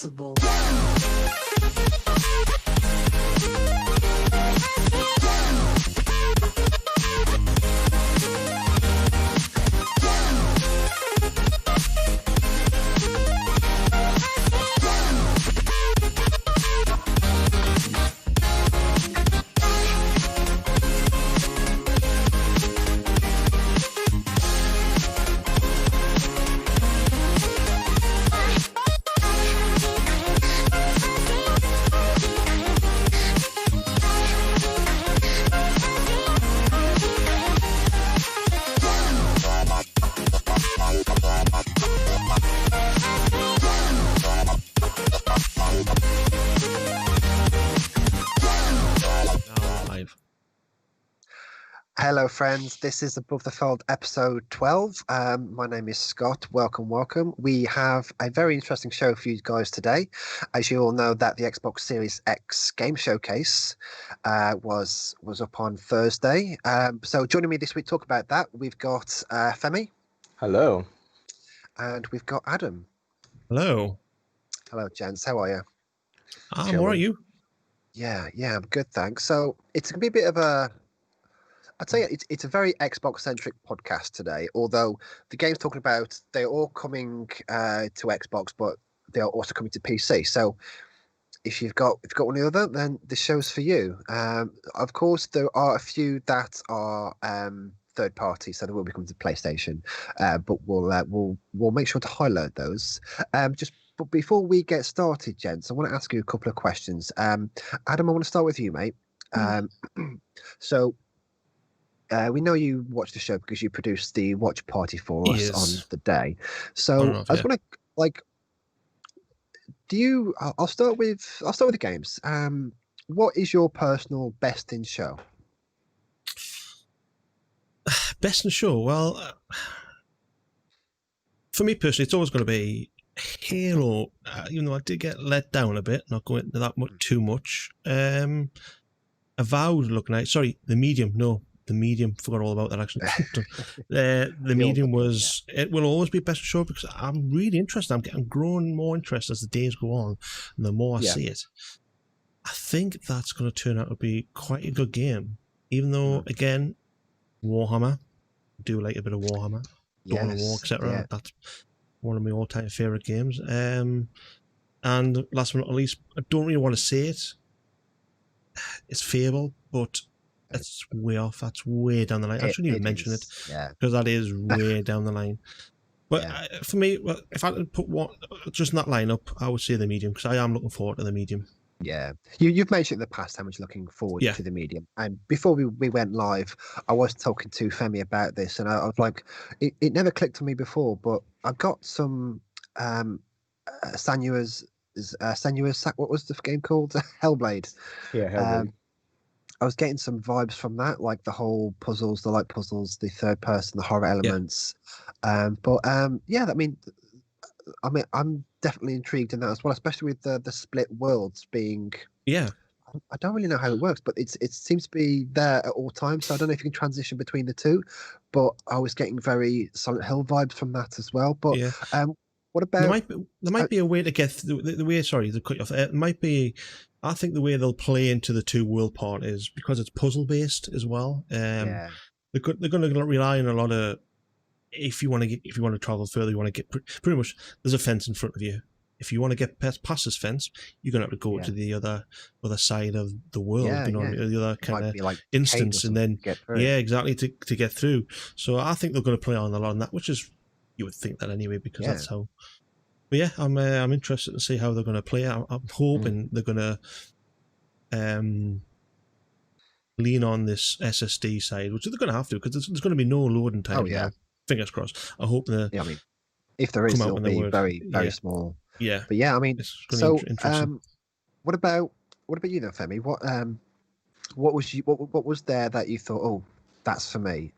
impossible. Hello, friends. This is Above the Fold, episode 12. My name is Scott. Welcome. We have a very interesting show for you guys today. As you all know, that the Xbox Series X game showcase was up on Thursday. So joining me this week to talk about that, we've got Femi. Hello. And we've got Adam. Hello. Hello, gents. How are you? How are you? Yeah, I'm good, thanks. So it's going to be a bit of a... I'd say it's a very Xbox-centric podcast today, although the games talking about, they're all coming to Xbox, but they are also coming to PC. So if you've got one or the other, then the show's for you. Of course, there are a few that are third party, so they will be coming to PlayStation, but we'll make sure to highlight those. But before we get started, gents, I want to ask you a couple of questions. Adam, I want to start with you, mate. So. We know you watched the show because you produced the watch party for us on the day. So I just want to I'll start with the games. What is your personal best in show? Best in show? Well, for me personally, it's always going to be Halo. Even though I did get let down a bit, not going into that too much. Avowed looking at the Medium. No. The Medium, forgot all about that actually. The Medium was, it will always be best show because I'm really interested. I'm growing more interested as the days go on and the more I see it. I think that's going to turn out to be quite a good game. Even though, again, Warhammer, I do like a bit of Warhammer, Dawn of War, etc. Yeah. That's one of my all-time favourite games. And last but not least, I don't really want to say it. It's Fable, but that's way off. That's way down the line. I shouldn't even mention it because that is way down the line. But for me, if I could put one just in that lineup, I would say the Medium because I am looking forward to the Medium. Yeah, you've mentioned in the past how much you're looking forward to the Medium. And before we went live, I was talking to Femi about this, and I was like, it never clicked on me before, but I got some Senua's what was the game called? Hellblade. Yeah, Hellblade. I was getting some vibes from that, like the whole puzzles, the light puzzles, the third person, the horror elements. I mean, I'm definitely intrigued in that as well, especially with the split worlds being. Yeah. I don't really know how it works, but it seems to be there at all times. So I don't know if you can transition between the two, but I was getting very Silent Hill vibes from that as well. But what about? There might be a way to get the way. Sorry, to cut you off. It might be. I think the way they'll play into the two world part is because it's puzzle based as well. They're going to rely on a lot of. If you want to travel further, you want to get pretty much. There's a fence in front of you. If you want to get past this fence, you're going to have to go to the other side of the world. The other kind of like instance, and then exactly to get through. So I think they're going to play on a lot on that, which is you would think that anyway because that's how. But yeah, I'm interested to see how they're going to play. I'm hoping they're going to lean on this SSD side, which they're going to have to because there's going to be no loading time now. Fingers crossed. I hope that. Yeah, I mean, if there is, it'll be very small. Yeah, but yeah, I mean, so what about you then, Femi? What was there that you thought, oh, that's for me?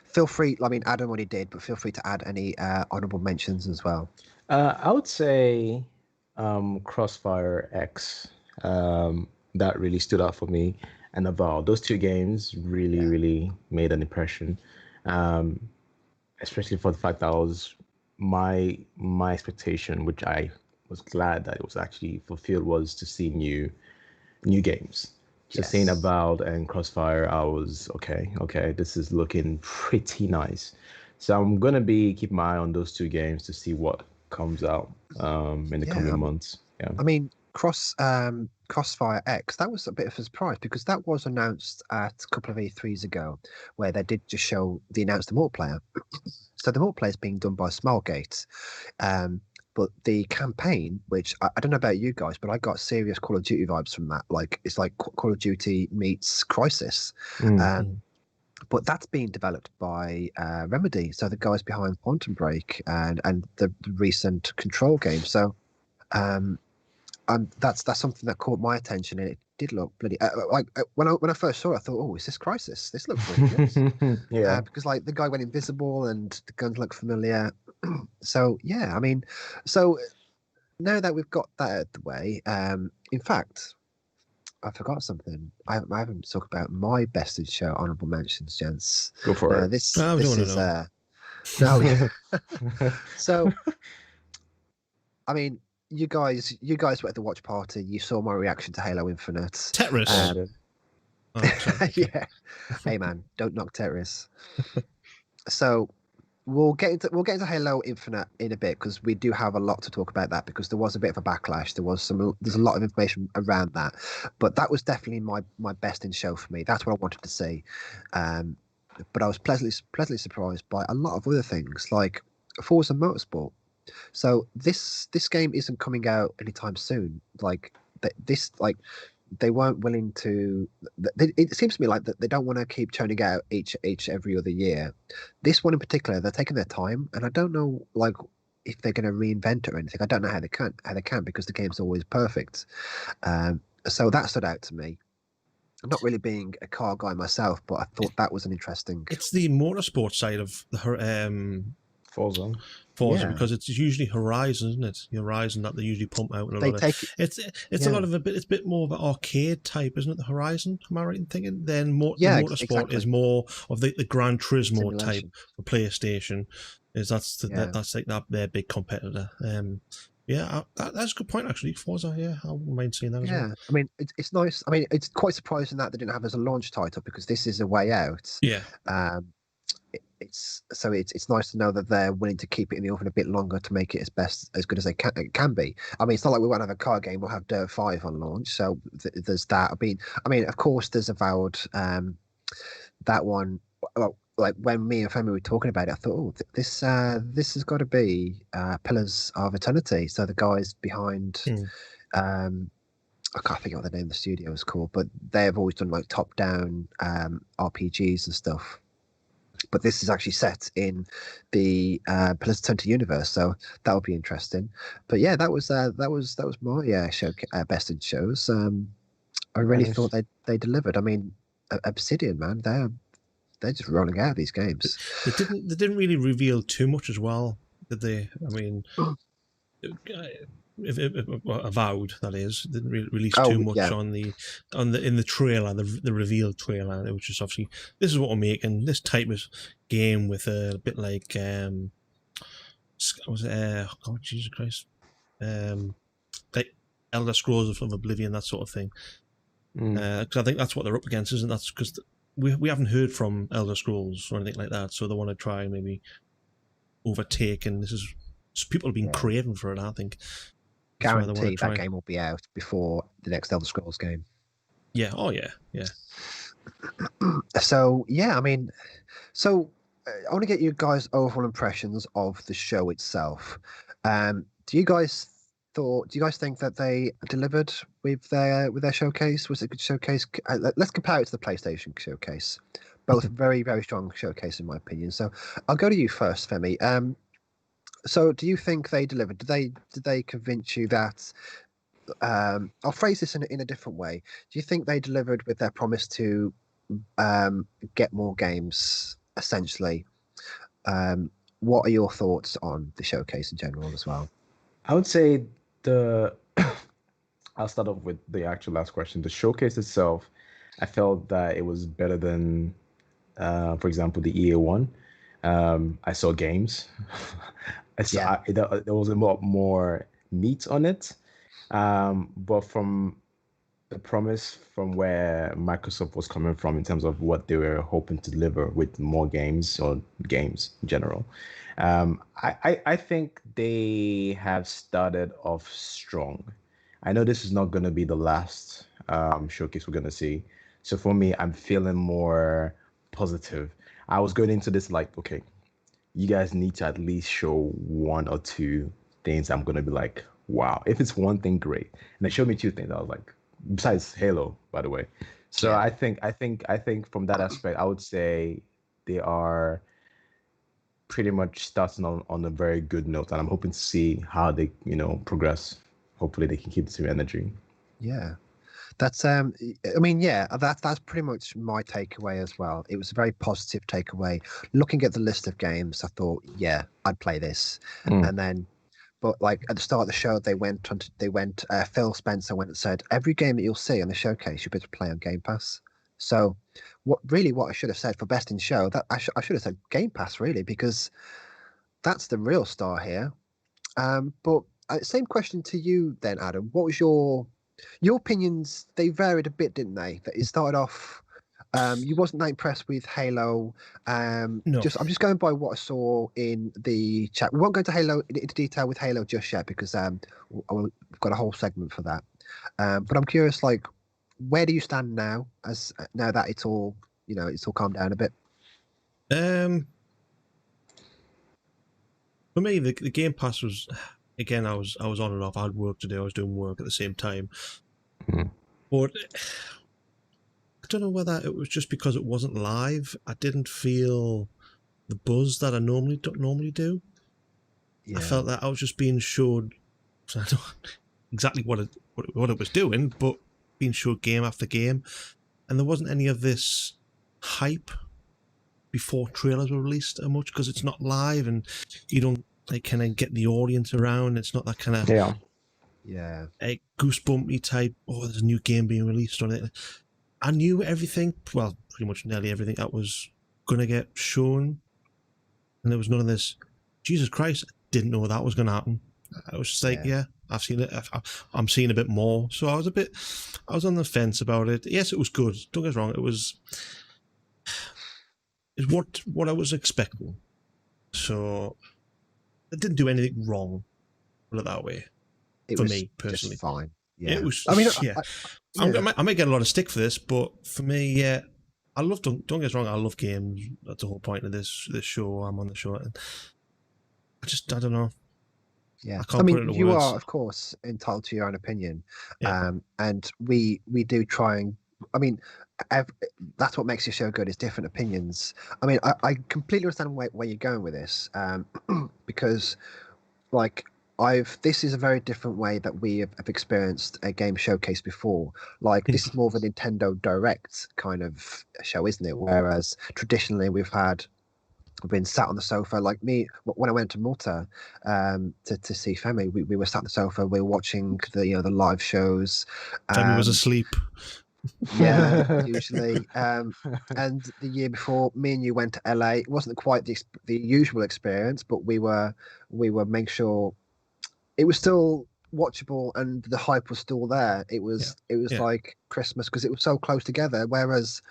Feel free. I mean, Adam already did, but feel free to add any honorable mentions as well. I would say Crossfire X. That really stood out for me, and Avowed. Those two games really made an impression, especially for the fact that I was my expectation, which I was glad that it was actually fulfilled was to see new games. Just seeing Yes. Avowed and Crossfire, I was okay, this is looking pretty nice. So I'm gonna be keeping my eye on those two games to see what comes out in the coming months. Yeah. I mean, Crossfire X, that was a bit of a surprise because that was announced at a couple of E3s ago, where they did just announced the multiplayer. So the multiplayer is being done by Smilegate. But the campaign, which I don't know about you guys, but I got serious Call of Duty vibes from that. Like it's like Call of Duty meets Crisis. But that's being developed by Remedy, so the guys behind Quantum Break and the recent Control game. So that's something that caught my attention, and it did look bloody. When I first saw it, I thought, "Oh, is this Crisis? This looks really good." Yeah. Because like the guy went invisible and the guns look familiar. So yeah, I mean, so now that we've got that out of the way, in fact, I forgot something. I haven't talked about my best in show honorable mentions, gents. Go for it. This I don't is know. no, yeah. So, I mean, you guys were at the watch party. You saw my reaction to Halo Infinite. Tetris. Oh, yeah. Hey man, don't knock Tetris. So we'll get into Halo Infinite in a bit because we do have a lot to talk about that because there was a bit of a backlash. There's a lot of information around that, but that was definitely my best in show for me. That's what I wanted to see. But I was pleasantly surprised by a lot of other things like Forza Motorsport. So this game isn't coming out anytime soon. They weren't willing to. It seems to me like that they don't want to keep churning out each every other year. This one in particular, they're taking their time, and I don't know like if they're going to reinvent it or anything. I don't know how they can because the game's always perfect. So that stood out to me. I'm not really being a car guy myself, but I thought that was an interesting. It's the motorsport side of the Forza, yeah. Because it's usually Horizon, isn't it? The Horizon that they usually pump out. It's a lot of it's a bit more of an arcade type, isn't it? The Horizon, am I right in thinking? Then the motorsport exactly. Is more of the Gran Turismo simulation type for PlayStation. That's like their big competitor. That's a good point actually. Forza, yeah, I wouldn't mind seeing that as well. I mean, it's nice. I mean, it's quite surprising that they didn't have as a launch title because this is a way out. Yeah. It's nice to know that they're willing to keep it in the oven a bit longer to make it as good as it can be. I mean, it's not like we won't have a car game. We'll have Dirt 5 on launch, so there's that. I mean, of course, there's Avowed. That one, well, like when me and Femi were talking about it, I thought, oh, this has got to be Pillars of Eternity. So the guys behind, I can't think of what the name of the studio is called, but they've always done like top-down RPGs and stuff. But this is actually set in the Pillars of Eternity universe, so that would be interesting. But yeah, that was my show best in shows. I really thought they delivered. I mean, Obsidian, man, they're just rolling out these games. They didn't really reveal too much as well, did they? I mean, Avowed, that is, didn't release too much in the trailer, the reveal trailer. It was just obviously this is what we're making, this type of game with a bit like God, Jesus Christ, like Elder Scrolls of Oblivion, that sort of thing. Because I think that's what they're up against, isn't that? Because we haven't heard from Elder Scrolls or anything like that, so they want to try and maybe overtake, and people have been craving for it, I think. Guarantee that game will be out before the next Elder Scrolls game. Yeah. Oh yeah. Yeah. So yeah, I mean, I want to get you guys' overall impressions of the show itself. Do you guys think that they delivered with their showcase? Was it a good showcase? Let's compare it to the PlayStation showcase. Both very, very strong showcase in my opinion. So I'll go to you first, Femi. So do you think they delivered? Did they convince you that? I'll phrase this in a different way. Do you think they delivered with their promise to get more games? Essentially, what are your thoughts on the showcase in general as well? I would say I'll start off with the actual last question. The showcase itself, I felt that it was better than, for example, the EA one. I saw games. There was a lot more meat on it. But from the promise from where Microsoft was coming from in terms of what they were hoping to deliver with more games or games in general, I think they have started off strong. I know this is not going to be the last showcase we're going to see. So for me, I'm feeling more positive. I was going into this like, okay, you guys need to at least show one or two things I'm going to be like, wow. If it's one thing, great. And they showed me two things. I was like, besides Halo, by the way. So Yeah. I think from that aspect, I would say they are pretty much starting on a very good note, and I'm hoping to see how they progress. Hopefully, they can keep the same energy. Yeah. That's I mean, yeah, that's pretty much my takeaway as well. It was a very positive takeaway. Looking at the list of games, I thought, yeah, I'd play this. Mm. And then, but like at the start of the show, Phil Spencer went and said, every game that you'll see on the showcase, you'll be able to play on Game Pass. So what I should have said for best in show, that I should have said Game Pass, really, because that's the real star here. But same question to you then, Adam. What was your opinions? They varied a bit, didn't they? That it started off. You wasn't that impressed with Halo. No. I'm just going by what I saw in the chat. We won't go into detail with Halo just yet because we've got a whole segment for that. But I'm curious, like, where do you stand now? Now that it's all calmed down a bit. For me, the Game Pass was, again, I was on and off. I had work to do. I was doing work at the same time. Mm. But I don't know whether it was just because it wasn't live. I didn't feel the buzz that I normally do. Yeah. I felt that I was just being showed I don't know exactly what it was doing, but being showed game after game, and there wasn't any of this hype before trailers were released as much because it's not live and you don't kind of get the audience around. It's not that kind of goosebumpy type. Oh, there's a new game being released or anything. I knew everything, well, pretty much nearly everything that was going to get shown, and there was none of this. Jesus Christ, I didn't know that was going to happen. I was just like, yeah, I've seen it. I'm seeing a bit more. So I was on the fence about it. Yes, it was good. Don't get us wrong. It's what I was expecting. So it didn't do anything wrong. Put it that way. For me personally, just fine. Yeah, it was. I mean, yeah. I might get a lot of stick for this, but for me, yeah, I love. Don't get us wrong. I love games. That's the whole point of this show. I'm on the show, and I don't know. Yeah, I can't put it into you words. are, of course, entitled to your own opinion, Yeah. and we do try and. I mean, that's what makes your show good is different opinions. I mean, I completely understand where you're going with this, because, like, this is a very different way that we have experienced a game showcase before. Like, this is more of a Nintendo Direct kind of show, isn't it? Whereas traditionally we've been sat on the sofa, like me when I went to Malta to see Femi. We were sat on the sofa. We were watching the live shows. Femi was asleep. Yeah, usually. And the year before, me and you went to LA. It wasn't quite the usual experience, but we were making sure it was still watchable and the hype was still there. It was like Christmas because it was so close together. Whereas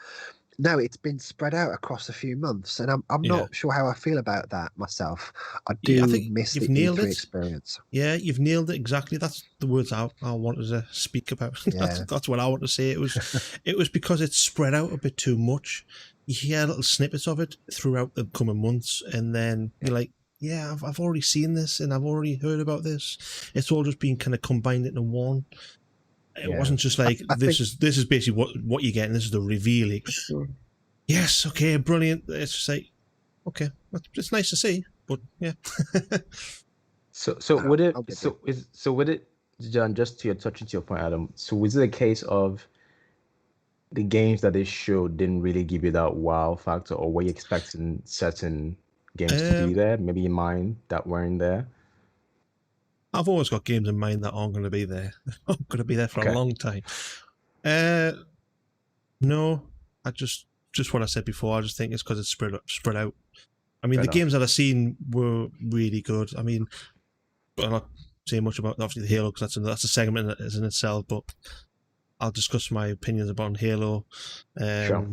now it's been spread out across a few months, and I'm not sure how I feel about that myself. I miss the E3 experience. Yeah, you've nailed it exactly. That's the words I wanted to speak about. That's what I want to say. It was because it's spread out a bit too much. You hear little snippets of it throughout the coming months, and then you're like, yeah, I've already seen this, and I've already heard about this. It's all just been kind of combined into one. It wasn't just like this is basically what you're getting. This is the reveal. Yes, okay, brilliant. It's just like, okay, it's nice to see, but yeah. So with it, John, just to touch into your point, Adam. So was it a case of the games that they showed didn't really give you that wow factor, or were you expecting certain games to be there, maybe in mind that weren't there? I've always got games in mind that aren't going to be there. I'm going to be there for a long time. No, I just what I said before. I just think it's because it's spread out. I mean, the games that I've seen were really good. I mean, say much about obviously the Halo because that's a segment as in itself. But I'll discuss my opinions about Halo. Sure.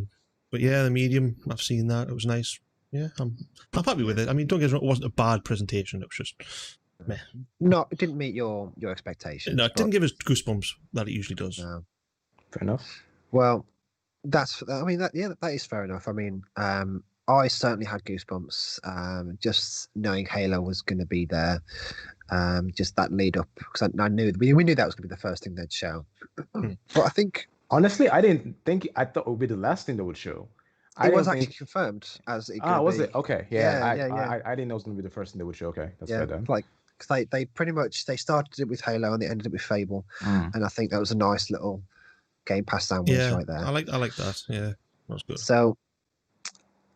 But yeah, the medium, I've seen that. It was nice. Yeah, I'm happy with it. I mean, don't get me wrong, it wasn't a bad presentation. It was just meh. No, it didn't meet your expectations. No, it didn't give us goosebumps that it usually does. No. Fair enough. Well, that is fair enough. I mean, I certainly had goosebumps just knowing Halo was going to be there. Just that lead up because I knew we knew that was going to be the first thing they'd show. But I think honestly, I thought it would be the last thing they would show. It was actually confirmed as it. Was it? Okay, yeah. Yeah. I didn't know it was going to be the first thing they would show. Okay, that's fair then. Like they pretty much they started it with Halo and they ended it with Fable, and I think that was a nice little Game Pass sandwich right there. I like that. Yeah, that was good. So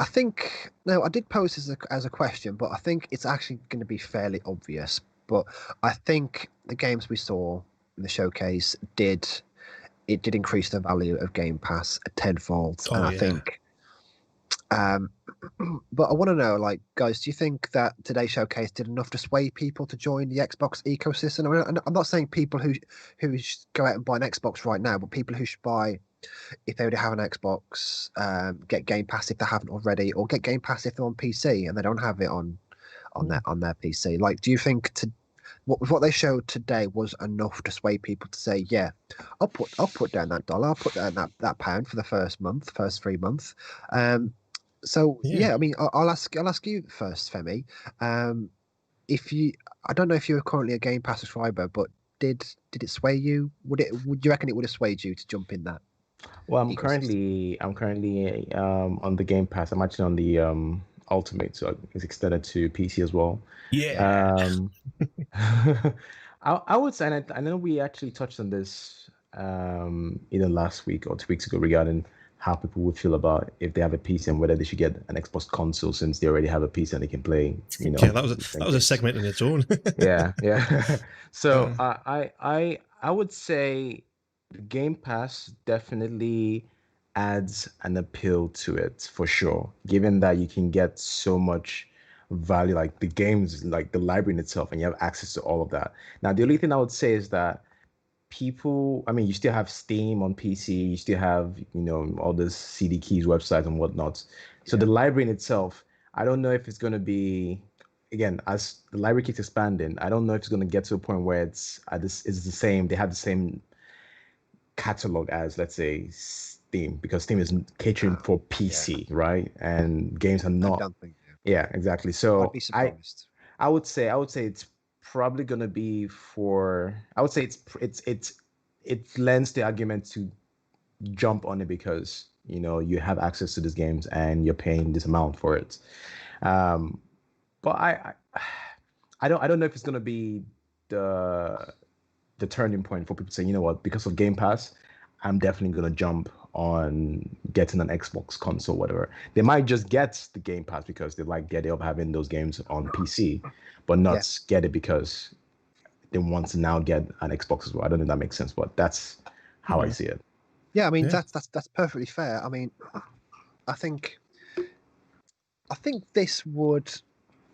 I think I did pose this as a question, but I think it's actually going to be fairly obvious. But I think the games we saw in the showcase did increase the value of Game Pass tenfold, and I think. But I want to know, like, guys, do you think that today's showcase did enough to sway people to join the Xbox ecosystem? I mean, I'm not saying people who should go out and buy an Xbox right now, but people who should buy, if they already have an Xbox, get Game Pass if they haven't already, or get Game Pass if they're on PC and they don't have it on their PC. Like, do you think what they showed today was enough to sway people to say, yeah, I'll put down that $1, I'll put down that pound for the first 3 months. So I mean, I'll ask you first, Femi. I don't know if you're currently a Game Pass subscriber, but did it sway you? Would you reckon it would have swayed you to jump in that? Well, I'm currently on the Game Pass. I'm actually on the Ultimate, so it's extended to PC as well. Yeah. I would say, and I know we actually touched on this either last week or 2 weeks ago regarding how people would feel about if they have a PC and whether they should get an Xbox console since they already have a PC and they can play. Yeah, that was a segment in its own. yeah. So I would say Game Pass definitely adds an appeal to it for sure, given that you can get so much value, like the games, like the library in itself, and you have access to all of that. Now, the only thing I would say is that people, I mean, you still have Steam on PC, you still have, all the CD keys websites and whatnot. So the library in itself, I don't know if it's going to be, again, as the library keeps expanding, I don't know if it's going to get to a point where it's the same, they have the same catalog as, let's say, Steam, because Steam is catering for PC, right? And games are not. I don't think. Yeah, exactly. So I'd be surprised. I would say it's probably gonna be for. I would say it lends the argument to jump on it because you have access to these games and you're paying this amount for it. But I don't know if it's gonna be the turning point for people to say, you know what, because of Game Pass, I'm definitely gonna jump on getting an Xbox console, whatever. They might just get the Game Pass because they like the idea of having those games on PC, but not get it because they want to now get an Xbox as well. I don't know if that makes sense, but that's how I see it. Yeah, I mean that's perfectly fair. I mean, I think this would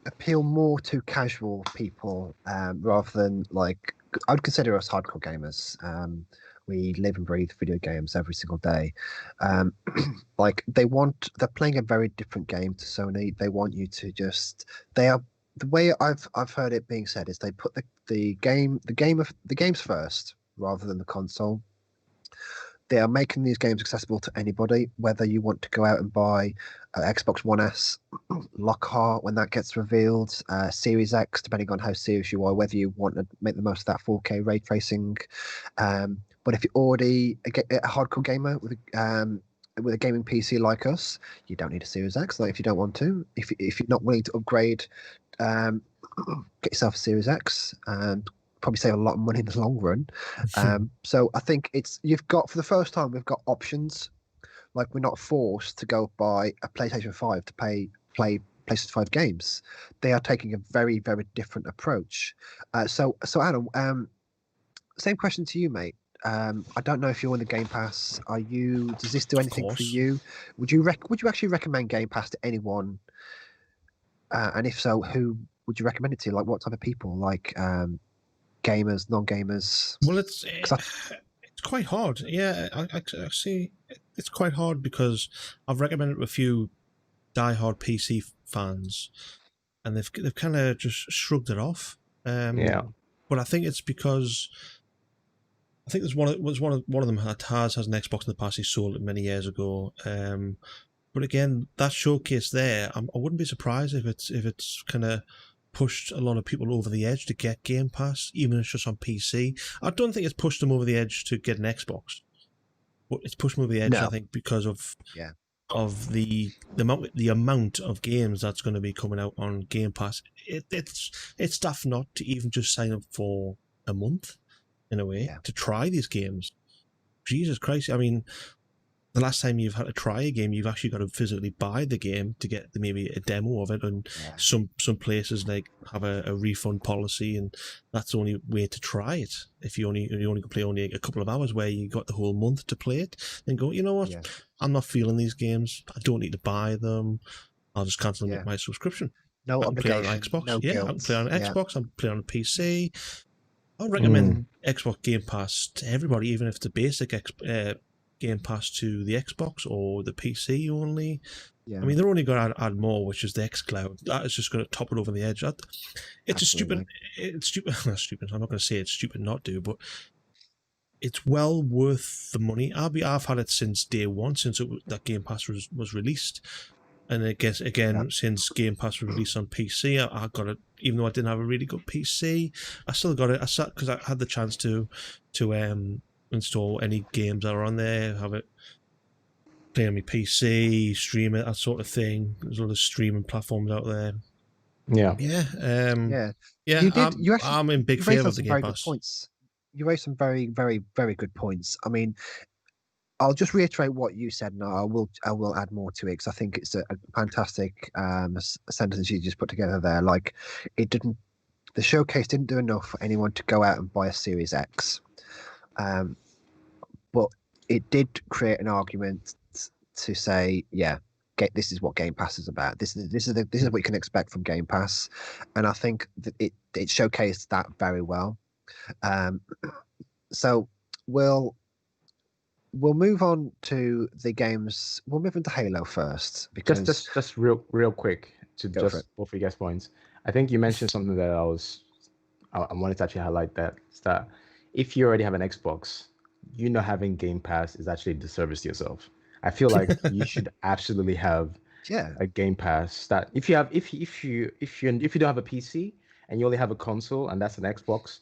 appeal more to casual people rather than like I would consider us hardcore gamers. We live and breathe video games every single day. Like they're playing a very different game to Sony. They want you to the way I've heard it being said is they put the games first rather than the console. They are making these games accessible to anybody, whether you want to go out and buy Xbox One S, Lockhart when that gets revealed, Series X, depending on how serious you are, whether you want to make the most of that 4K ray tracing. But if you're already a hardcore gamer with a gaming PC like us, you don't need a Series X. Like if you don't want to, if you're not willing to upgrade, get yourself a Series X and probably save a lot of money in the long run. So I think for the first time we've got options. Like we're not forced to go buy a PlayStation 5 to play PlayStation 5 games. They are taking a very, very different approach. So Adam, same question to you, mate. I don't know if you're in the Game Pass. Does this do anything for you? Would you actually recommend Game Pass to anyone? And if so, who would you recommend it to? Like what type of people? Like gamers, non-gamers? Well, it's quite hard. Yeah, I see. It's quite hard because I've recommended it to a few diehard PC fans, and they've kind of just shrugged it off. But I think it's because I think there's one of them has an Xbox in the past. He sold it many years ago. But again, that showcase there, I wouldn't be surprised if it's kind of pushed a lot of people over the edge to get Game Pass, even if it's just on PC. I don't think it's pushed them over the edge to get an Xbox, but it's pushed them over the edge. No. I think because of the amount of games that's going to be coming out on Game Pass. It's tough not to even just sign up for a month in a way to try these games. Jesus Christ! I mean, the last time you've had to try a game, you've actually got to physically buy the game to get maybe a demo of it, and some places like have a refund policy, and that's the only way to try it. If you only can play only a couple of hours, where you got the whole month to play it, then go, you know what, I'm not feeling these games. I don't need to buy them. I'll just cancel my subscription. No I obligation. can play on Xbox. No I guilt. can play on Xbox. I can play on PC. I recommend Xbox Game Pass to everybody, even if it's a basic Game Pass to the Xbox or the PC only. I mean, they're only going to add more, which is the xCloud. That is just going to top it over the edge. It's stupid. Not stupid. I'm not going to say it's stupid not to, but it's well worth the money. I've had it since day one, since that Game Pass was released. And I guess, again, since Game Pass was released on PC, I got it, even though I didn't have a really good PC, I still got it. Because I had the chance to install any games that are on there, have it play on my PC, stream it, that sort of thing. There's a lot of streaming platforms out there. I'm in big favour of the Game Pass. You raised some very, very, very good points. I mean, I'll just reiterate what you said, and I will add more to it, because I think it's a fantastic sentence you just put together there. Like, the showcase didn't do enough for anyone to go out and buy a Series X. But it did create an argument to say, this is what Game Pass is about. This is what you can expect from Game Pass, and I think that it showcased that very well. So we'll move on to the games. We'll move into Halo first, because just real quick to just both of you guys' points. I think you mentioned something that I wanted to actually highlight, that is that if you already have an Xbox, having Game Pass is actually a disservice to yourself. I feel like you should absolutely have a Game Pass. That if you don't have a PC and you only have a console and that's an Xbox,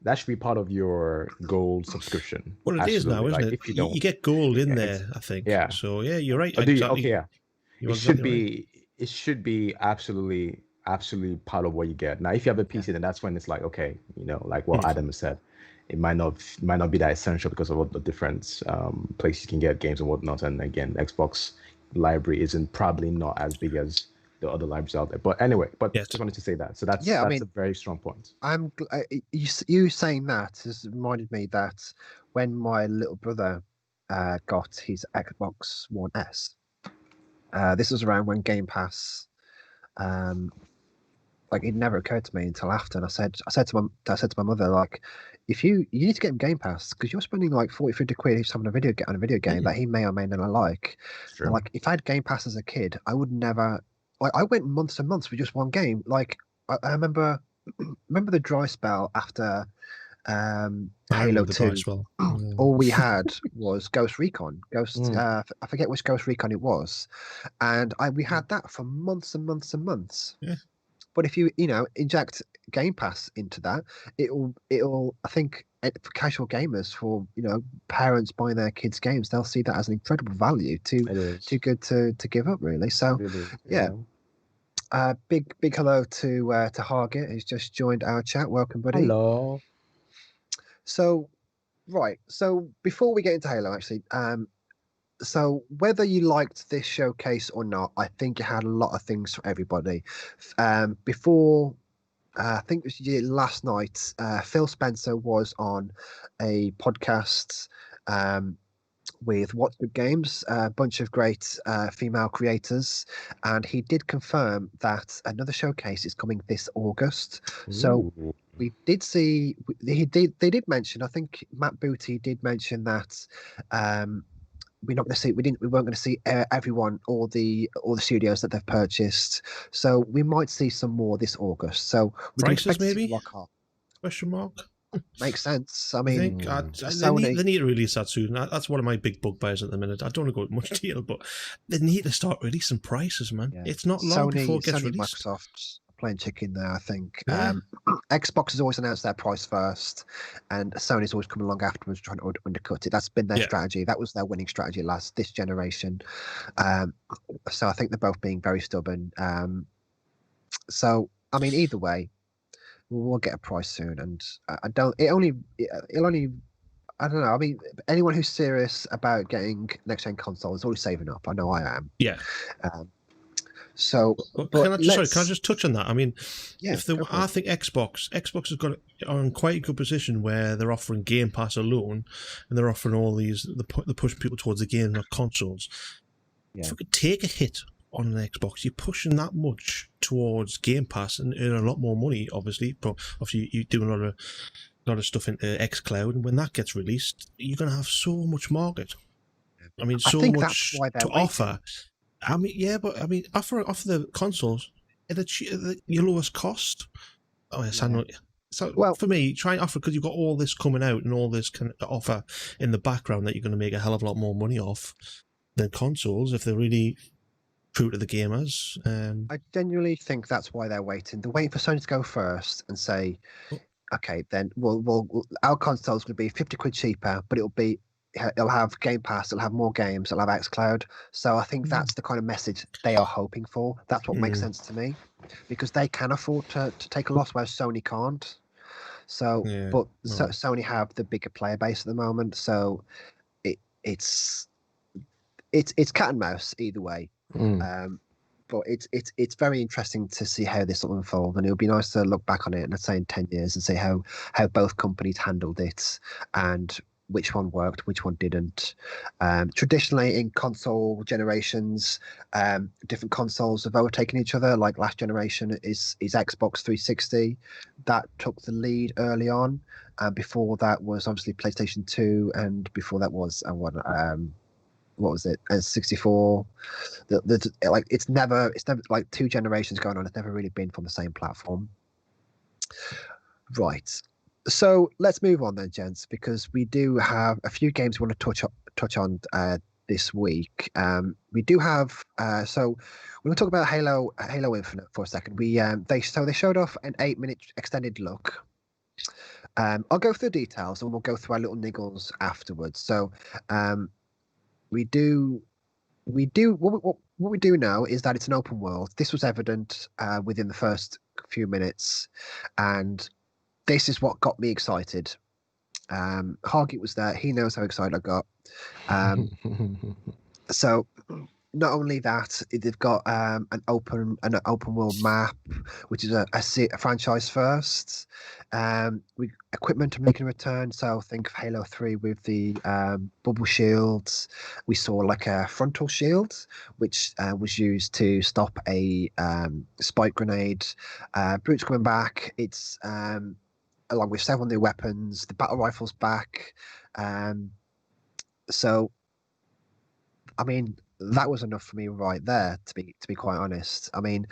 that should be part of your gold subscription. Well, it is now, isn't it? If you get gold in there, I think. Yeah. So you're right. It should be absolutely part of what you get. Now, if you have a PC, then that's when it's like, okay, like what Adam has said, it might not be that essential because of what the different places you can get games and whatnot. And again, Xbox library isn't probably not as big as the other libraries out there. But anyway, just wanted to say that. So that's a very strong point. You saying that has reminded me that when my little brother got his Xbox One S, this was around when Game Pass, it never occurred to me until after. And I said to my mother, like, if you need to get him Game Pass, because you're spending like 40-50 quid just having a video game that he may or may not like. And, like, if I had Game Pass as a kid, I would never. I went months and months with just one game. Like, I remember the dry spell after Halo 2. All we had was Ghost Recon. I forget which Ghost Recon it was, and we had that for months and months and months. Yeah. But if you inject Game Pass into that, it'll I think for casual gamers, for parents buying their kids games, they'll see that as an incredible value. Too good to give up, really. So big hello to Hargit, who's just joined our chat. Welcome, buddy. Hello. So before we get into Halo, actually, so whether you liked this showcase or not, I think it had a lot of things for everybody. Before, I think it was last night, Phil Spencer was on a podcast with What's Good Games, a bunch of great female creators, and he did confirm that another showcase is coming this August. So we did see they did mention. I think Matt Booty did mention that we're not going to see. We weren't going to see everyone, all the studios that they've purchased. So we might see some more this August. So we can Prices expect to see maybe? Lockhart. Question mark. Makes sense. I I mean, think Sony. they need to release that soon. That's one of my big bugbears at the minute. I don't want to go into much detail, but they need to start releasing prices, man. Yeah. It's not long before it gets Sony, released. Microsoft are playing chicken there. I think Yeah. Xbox has always announced their price first, and Sony's always come along afterwards trying to undercut it. That's been their strategy. That was their winning strategy this generation. So I think they're both being very stubborn. So I mean, either way, we'll get a price soon, and it'll only. I don't know. I mean, anyone who's serious about getting next-gen consoles is always saving up. I know I am. Yeah. So, can I just touch on that? I mean, yeah, I think Xbox are in quite a good position where they're offering Game Pass alone, and they're offering all these. They're pushing people towards the game, not consoles. Yeah. If we could take a hit on an Xbox, you're pushing that much towards Game Pass and earn a lot more money. Obviously, but obviously you're doing a lot of stuff into xCloud, and when that gets released, you're going to have so much market. I mean, so much to offer. I mean, yeah, but I mean, offer the consoles at your lowest cost. Oh yes, I know. So for me, try and offer, because you've got all this coming out and all this kind of offer in the background that you're going to make a hell of a lot more money off than consoles if they're really true to the gamers. I genuinely think that's why they're waiting. They're waiting for Sony to go first and say, okay, then our console's going to be 50 quid cheaper, but it'll have Game Pass, it'll have more games, it'll have xCloud. So I think that's the kind of message they are hoping for. That's what makes sense to me, because they can afford to take a loss where Sony can't. So, Sony have the bigger player base at the moment, so it's cat and mouse either way. But it's very interesting to see how this will unfold, and it'll be nice to look back on it, let's say in 10 years, and see how both companies handled it and which one worked, which one didn't. Traditionally, in console generations, different consoles have overtaken each other. Like last generation is Xbox 360. That took the lead early on. Before that was obviously PlayStation 2, and before that was what was it? 64. It's never like two generations going on. It's never really been from the same platform. Right. So let's move on then, gents, because we do have a few games we want to touch on this week. We do have so we're going to talk about Halo Infinite for a second. They showed off an 8-minute extended look. I'll go through the details and we'll go through our little niggles afterwards. So what we do know is that it's an open world. This was evident within the first few minutes, and this is what got me excited. Hargit was there. He knows how excited I got. So not only that, they've got an open world map, which is a franchise first. Equipment are making a return. So think of Halo 3 with the bubble shields. We saw like a frontal shield, which was used to stop a spike grenade. Brute's coming back. It's along with several new weapons. The battle rifle's back. So, I mean, that was enough for me right there, to be quite honest. I mean,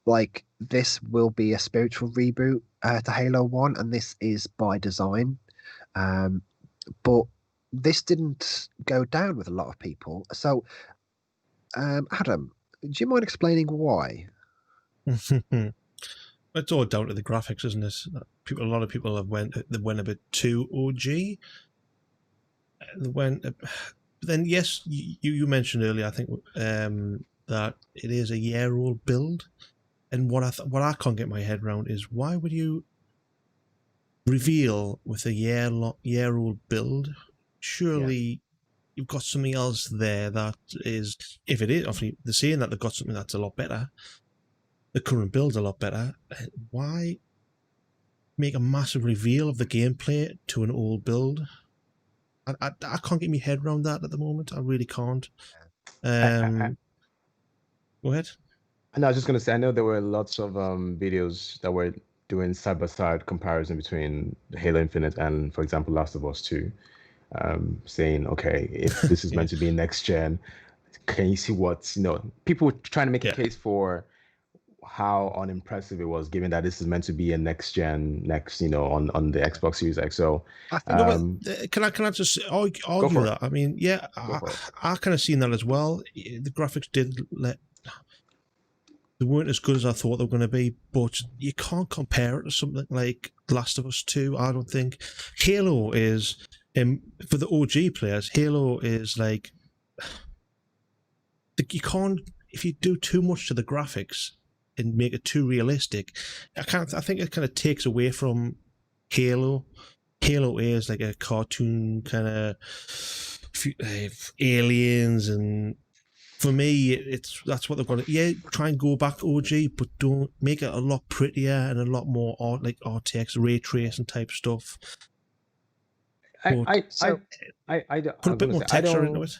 like, this will be a spiritual reboot to Halo 1, and this is by design. But this didn't go down with a lot of people. So, Adam, do you mind explaining why? It's all down to the graphics, isn't it? A lot of people went a bit too OG. Then yes, you mentioned earlier, I think, that it is a year-old build, and what I can't get my head around is, why would you reveal with a year-old build? Surely you've got something else there that is, if it is, obviously they're saying that they've got something that's a lot better. The current build's a lot better. Why make a massive reveal of the gameplay to an old build? I can't get my head around that at the moment. I really can't. Go ahead. No, I was just going to say, I know there were lots of videos that were doing side-by-side comparison between Halo Infinite and, for example, Last of Us 2, saying, okay, if this is Yeah. meant to be next gen, can you see what, people were trying to make a Yeah. case for how unimpressive it was, given that this is meant to be a next gen, on the Xbox Series X. So, I think can I just Go argue for that? I mean, yeah, I kind of seen that as well. The graphics they weren't as good as I thought they were going to be, but you can't compare it to something like Last of Us 2, I don't think. Halo is, for the OG players, Halo is like, you can't, if you do too much to the graphics and make it too realistic, I think it kind of takes away from Halo. Halo is like a cartoon kind of aliens, and for me, that's what they've got to. Yeah, try and go back OG, but don't make it a lot prettier and a lot more RTX ray tracing type stuff. I put a bit more texture into it.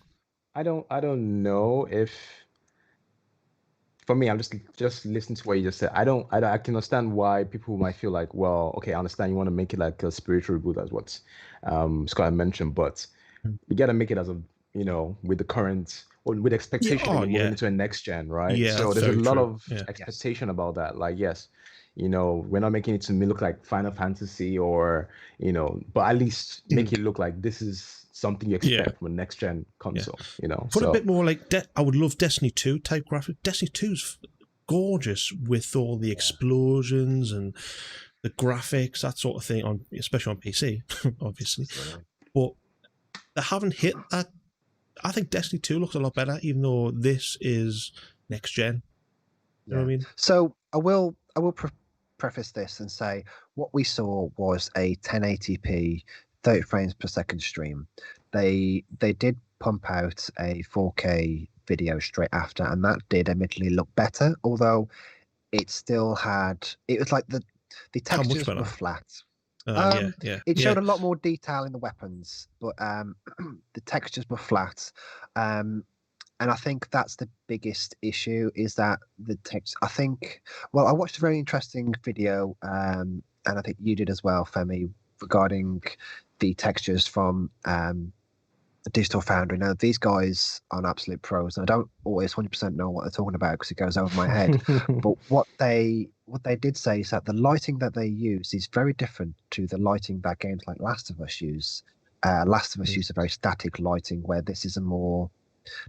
I don't know if. For me, I'm just listening to what you just said. I can understand why people might feel like, well, okay, I understand you want to make it like a spiritual reboot, as what Scott mentioned, but you got to make it as with the current, or with expectation that you're moving into a next gen, right? Yeah, so there's a lot of Yeah. expectation about that. Like, yes, we're not making it to look like Final Fantasy or, but at least make it look like this is something you expect from a next gen console, Put a bit more like I would love Destiny 2 type graphic. Destiny 2's gorgeous with all the explosions and the graphics, that sort of thing, especially on PC, obviously. But they haven't hit that. I think Destiny 2 looks a lot better, even though this is next gen. You know what I mean? So I will preface this and say what we saw was a 1080p 30 frames per second stream. They did pump out a 4K video straight after, and that did admittedly look better, although it still it was like the textures were flat. It showed a lot more detail in the weapons, but the textures were flat. And I think that's the biggest issue, is that the text. I watched a very interesting video, and I think you did as well, Femi, regarding the textures from Digital Foundry. Now, these guys are absolute pros, and I don't always 100% know what they're talking about because it goes over my head. But what they did say is that the lighting that they use is very different to the lighting that games like Last of Us use. Last of Us use a very static lighting, where this is a more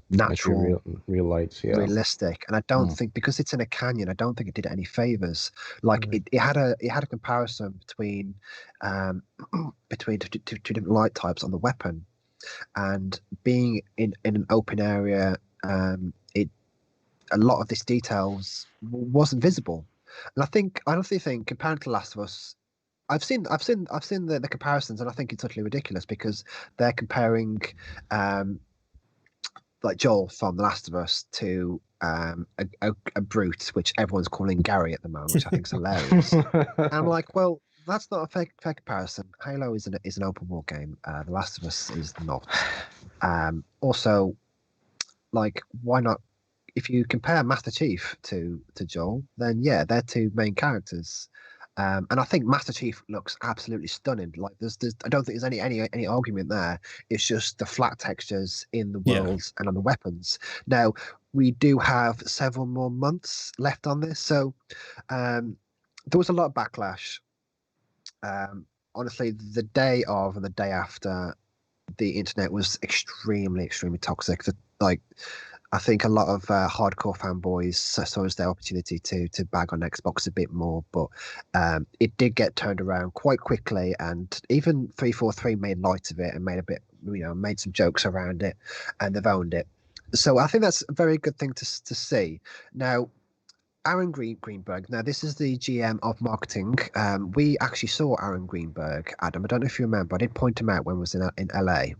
natural, real lights, realistic. And I don't think, because it's in a canyon, I don't think it did it any favors. Like it had a comparison between two different light types on the weapon, and being in an open area, a lot of this details wasn't visible. And I honestly think compared to Last of Us, I've seen the comparisons, and I think it's totally ridiculous, because they're comparing like Joel from The Last of Us to a brute, which everyone's calling Gary at the moment, which I think is hilarious. And I'm like, well, that's not a fair comparison. Halo is an open world game. The Last of Us is not. Also, like, why not? If you compare Master Chief to Joel, then yeah, they're two main characters. And I think Master Chief looks absolutely stunning. Like, there's I don't think there's any argument there. It's just the flat textures in the worlds and on the weapons. Now, we do have several more months left on this, so there was a lot of backlash. Honestly, the day of and the day after, the internet was extremely toxic. Like, I think a lot of hardcore fanboys saw as their opportunity to bag on Xbox a bit more, but it did get turned around quite quickly, and even 343 made light of it and made some jokes around it, and they've owned it. So I think that's a very good thing to see. Now, Aaron Greenberg. Now, this is the GM of marketing. We actually saw Aaron Greenberg, Adam. I don't know if you remember. I did point him out when I was in LA.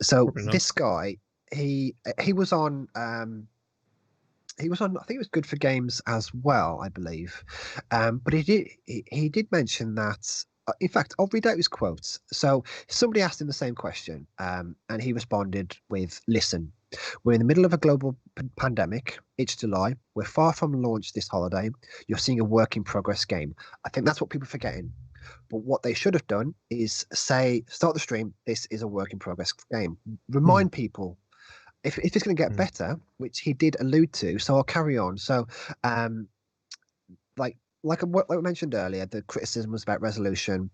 So this guy, he was on. He was on. I think it was Good for Games as well, I believe. But he did mention that. In fact, I'll read out his quotes. So somebody asked him the same question, and he responded with, "Listen, We're in the middle of a global pandemic. It's July. We're far from launch this holiday. You're seeing a work in progress game. I think that's what people are forgetting. But what they should have done is start the stream. This is a work in progress game. Remind people if it's going to get better, which he did allude to. So I'll carry on. So, like I mentioned earlier, the criticism was about resolution,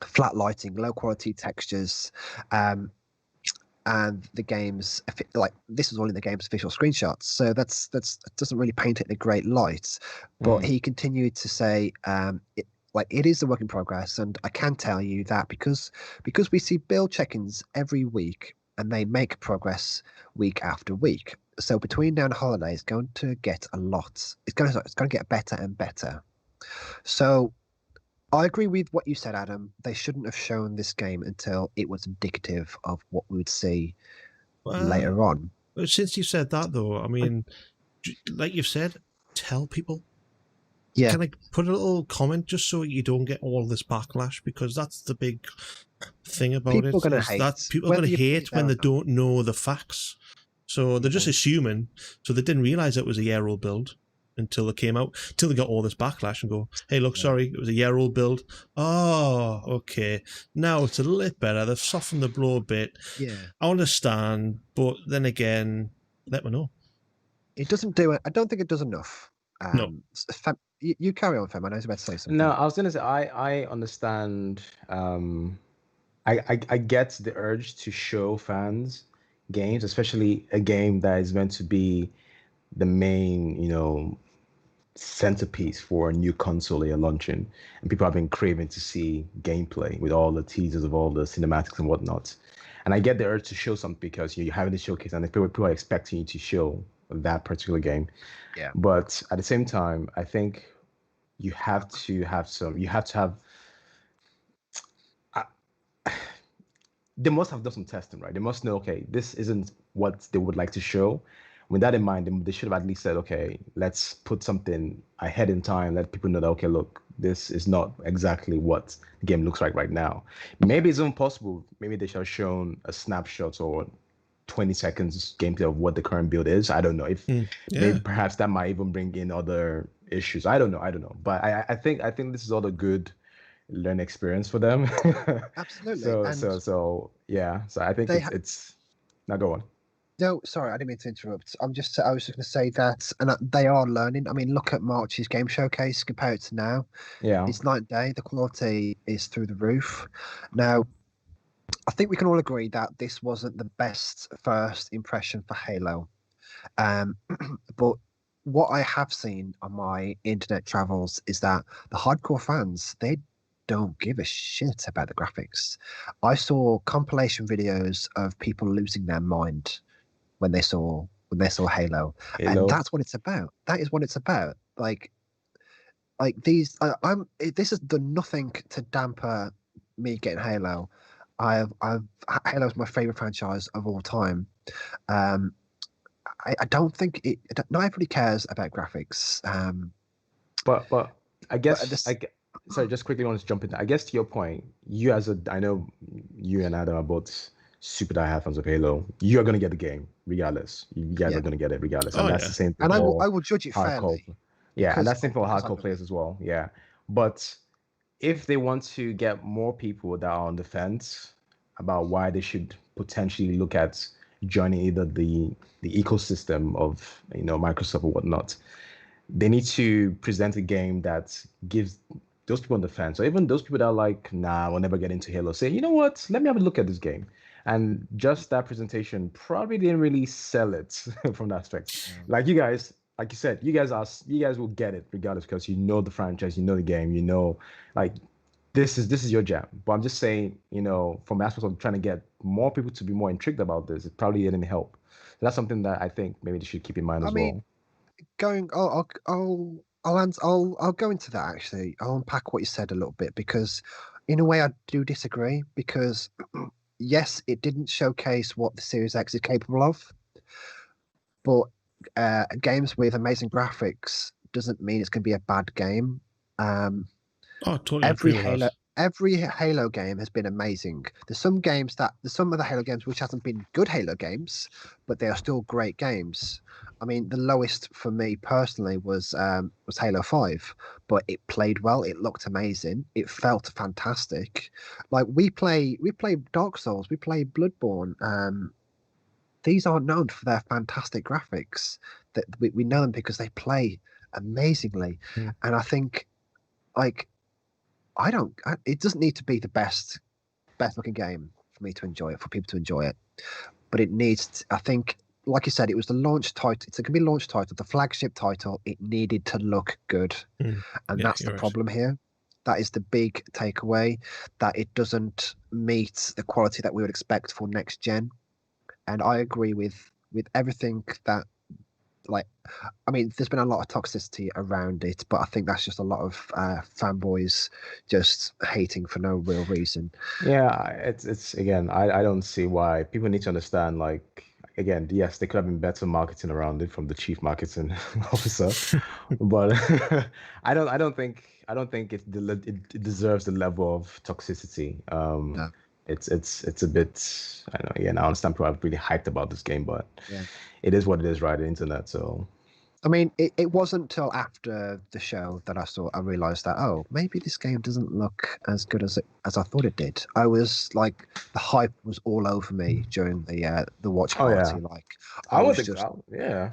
flat lighting, low quality textures, and the game's this was all in the game's official screenshots. So that doesn't really paint it in a great light. But he continued to say, it is a work in progress, and I can tell you that because we see build check-ins every week, and they make progress week after week. So between now and holiday, it's going to get a lot. It's going to get better and better. So I agree with what you said, Adam. They shouldn't have shown this game until it was indicative of what we would see later on. Since you said that, though, I mean, like you've said, tell people. Yeah. Can I put a little comment just so you don't get all this backlash? Because that's the big thing about people it. People are going to hate when they don't know the facts. So they're just assuming. So they didn't realize it was a year-old build until it came out, till they got all this backlash and go, hey, look, sorry, it was a year-old build. Oh, okay. Now it's a little bit better. They've softened the blow a bit. Yeah. I understand, but then again, let me know. It doesn't do it. I don't think it does enough. No. You carry on, Fem. I know I was about to say something. No, I was going to say, I understand. I get the urge to show fans games, especially a game that is meant to be the main, centerpiece for a new console you're launching, and people have been craving to see gameplay with all the teasers of all the cinematics and whatnot. And I get the urge to show something because you're having the showcase, and people are expecting you to show that particular game. Yeah. But at the same time, I think you have to have they must have done some testing, right? They must know, okay, this isn't what they would like to show. With that in mind, they should have at least said, okay, let's put something ahead in time, let people know that, okay, look, this is not exactly what the game looks like right now. Maybe it's even possible, maybe they should have shown a snapshot or 20 seconds gameplay of what the current build is. I don't know. Maybe perhaps that might even bring in other issues. I don't know. But I think this is all a good learning experience for them. Absolutely. So yeah. So I think it's now go on. No, sorry, I didn't mean to interrupt. I was just going to say that, and they are learning. I mean, look at March's game showcase compared to now. Yeah, it's night and day. The quality is through the roof. Now, I think we can all agree that this wasn't the best first impression for Halo. But what I have seen on my internet travels is that the hardcore fans, they don't give a shit about the graphics. I saw compilation videos of people losing their mind when they saw Halo, and that's what it's about. That is what it's about. Like these, this has done nothing to damper me getting Halo. Halo's my favorite franchise of all time. I don't think not everybody cares about graphics. But I guess sorry, just quickly want to jump in. I guess to your point, I know you and Adam are both super die fans of Halo. You are going to get the game regardless. You guys are going to get it regardless, and that's the same thing. And I will judge it fairly. Yeah, and that's the same for hardcore players as well. Yeah, but if they want to get more people that are on the fence about why they should potentially look at joining either the ecosystem of Microsoft or whatnot, they need to present a game that gives those people on the fence, or even those people that are like, nah, we'll never get into Halo, say, you know what, let me have a look at this game. And just that presentation probably didn't really sell it from that aspect. Like you guys, like you said, you guys will get it regardless because you know the franchise, you know the game, like this is your jam. But I'm just saying, from the aspect of trying to get more people to be more intrigued about this, it probably didn't help. So that's something that I think maybe they should keep in mind as well. I'll go into that actually. I'll unpack what you said a little bit because, in a way, I do disagree because. Yes, it didn't showcase what the Series X is capable of, but games with amazing graphics doesn't mean it's going to be a bad game. Totally agree with that. every Halo game has been amazing. There's some of the Halo games which hasn't been good Halo games, but they are still great games. I mean, the lowest for me personally was Halo 5, but it played well. It looked amazing. It felt fantastic. Like we play Dark Souls, we play Bloodborne. These aren't known for their fantastic graphics. That we know them because they play amazingly, and I think like. It doesn't need to be the best looking game for me to enjoy it, for people to enjoy it. But it needs, I think, like you said, it was the launch title. It's going to be launch title, the flagship title. It needed to look good. And that's the problem here. That is the big takeaway, that it doesn't meet the quality that we would expect for next gen. And I agree with everything that, like, I mean, there's been a lot of toxicity around it, but I think that's just a lot of fanboys just hating for no real reason. Yeah, it's again, I don't see why. People need to understand, like, again, yes, there could have been better marketing around it from the chief marketing officer, but I don't think it deserves the level of toxicity. No. It's a bit, I don't know. Again, I understand people are really hyped about this game, but Yeah. It is what it is, right? The internet. So I mean, it wasn't till after the show that I realized that, oh, maybe this game doesn't look as good as I thought it did. I was like, the hype was all over me during the watch party. yeah. Like, I was would just, yeah.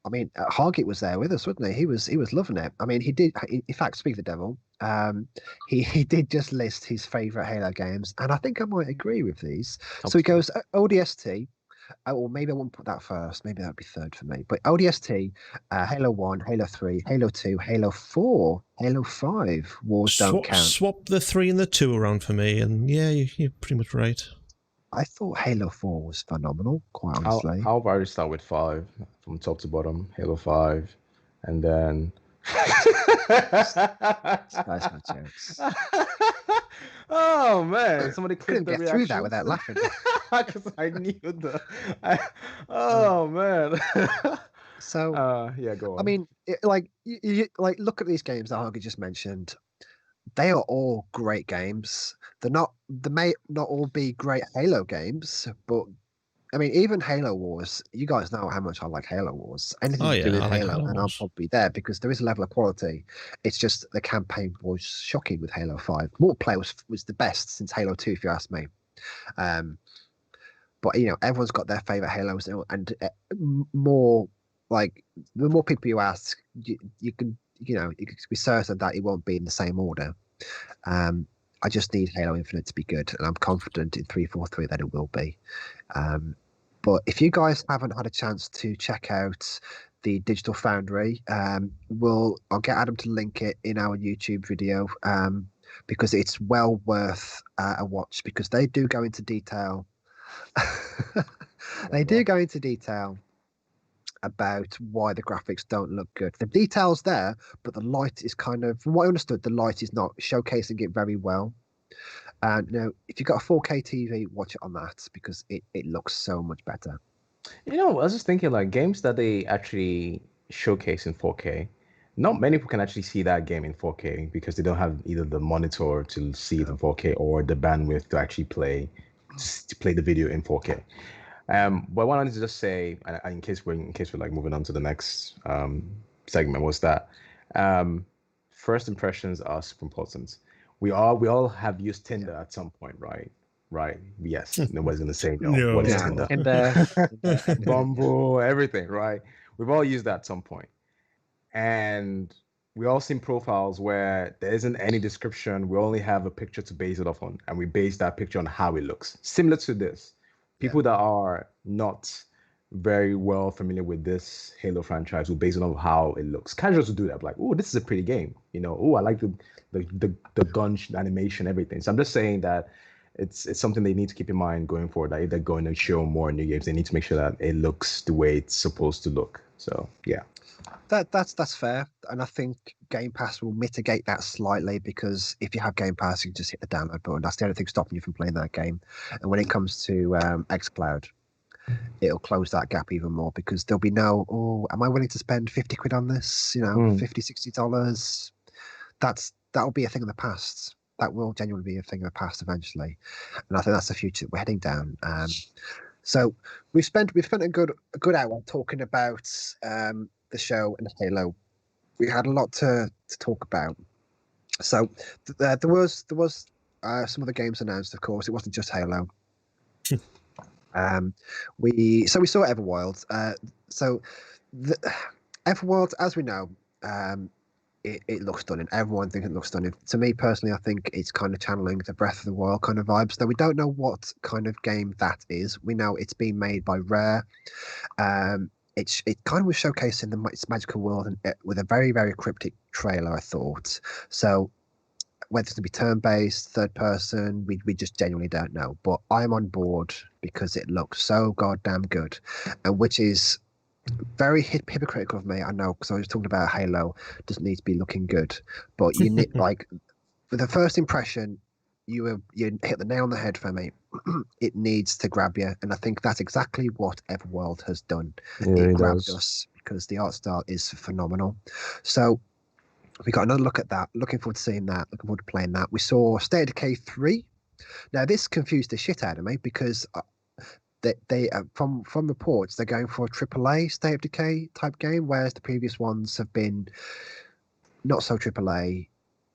I mean, Hargit was there with us, wasn't he? He was loving it. I mean, he did. In fact, speak of the devil, he did just list his favorite Halo games, and I think I might agree with these. So he goes ODST. Or maybe I wouldn't put that first. Maybe that'd be third for me. But ODST, Halo 1, Halo 3, Halo 2, Halo 4, Halo 5. Wars don't count. Swap the 3 and the 2 around for me, and yeah, you're pretty much right. I thought Halo 4 was phenomenal, quite honestly. How about I start with 5 from top to bottom? Halo 5, and then. That's no jokes. Oh man! Somebody couldn't get through that without laughing. Because I knew oh man! So yeah, go on. I mean, you look at these games that Hargy just mentioned. They are all great games. They may not all be great Halo games, but I mean, even Halo Wars, you guys know how much I like Halo Wars. Anything to do with Halo, and I'll probably be there because there is a level of quality. It's just the campaign was shocking with Halo 5. Multiplayer was the best since Halo 2, if you ask me. But, you know, everyone's got their favorite Halos, and more, like, the more people you ask, you can be certain that it won't be in the same order. I just need Halo Infinite to be good, and I'm confident in 343 that it will be. But if you guys haven't had a chance to check out the Digital Foundry, I'll get Adam to link it in our YouTube video, because it's well worth a watch, because they do go into detail. They do go into detail about why the graphics don't look good. The detail's there, but the light is kind of, from what I understood, the light is not showcasing it very well. And if you've got a 4K TV, watch it on that, because it looks so much better. You know, I was just thinking, like, games that they actually showcase in 4K, not many people can actually see that game in 4K because they don't have either the monitor to see it in 4K or the bandwidth to actually play the video in 4K. But what I wanted to just say, in case we're like moving on to the next segment, was that first impressions are super important. We all have used Tinder at some point, right? Right. Yes. Nobody's gonna say no. No. What is Tinder? Bumble, everything, right? We've all used that at some point. And we all seen profiles where there isn't any description. We only have a picture to base it off on, and we base that picture on how it looks. Similar to this. People that are not very well familiar with this Halo franchise will base it on how it looks. Casuals will do that, like, oh, this is a pretty game. You know, oh, I like the gun animation, everything. So I'm just saying that it's something they need to keep in mind going forward. That if they're going to show more new games, they need to make sure that it looks the way it's supposed to look. So yeah. That's fair, and I think Game Pass will mitigate that slightly, because if you have Game Pass, you can just hit the download button. That's the only thing stopping you from playing that game. And when it comes to xCloud, it'll close that gap even more, because there'll be no, oh, am I willing to spend 50 quid on this? $50, $60? That'll be a thing of the past. that will genuinely be a thing of the past eventually, and I think that's the future that we're heading down. So we've spent a good hour talking about the show and Halo. We had a lot to talk about. So there was some other games announced. Of course, it wasn't just Halo. We saw Everwild. So the Everwild, as we know, it looks stunning. Everyone thinks it looks stunning. To me personally, I think it's kind of channeling the Breath of the Wild kind of vibes. Though we don't know what kind of game that is. We know it's being made by Rare. It kind of was showcasing its magical world and with a very, very cryptic trailer, I thought. So whether it's going to be turn-based, third person, we just genuinely don't know. But I'm on board because it looks so goddamn good, and which is very hypocritical of me, I know, because I was talking about Halo doesn't need to be looking good, but you need like for the first impression, you hit the nail on the head for me. It needs to grab you, and I think that's exactly what Everworld has done. Yeah, It grabbed us because the art style is phenomenal. So we got another look at that. Looking forward to seeing that. Looking forward to playing that. We saw State of Decay 3. Now this confused the shit out of me because they from reports they're going for a AAA State of Decay type game, whereas the previous ones have been not so AAA.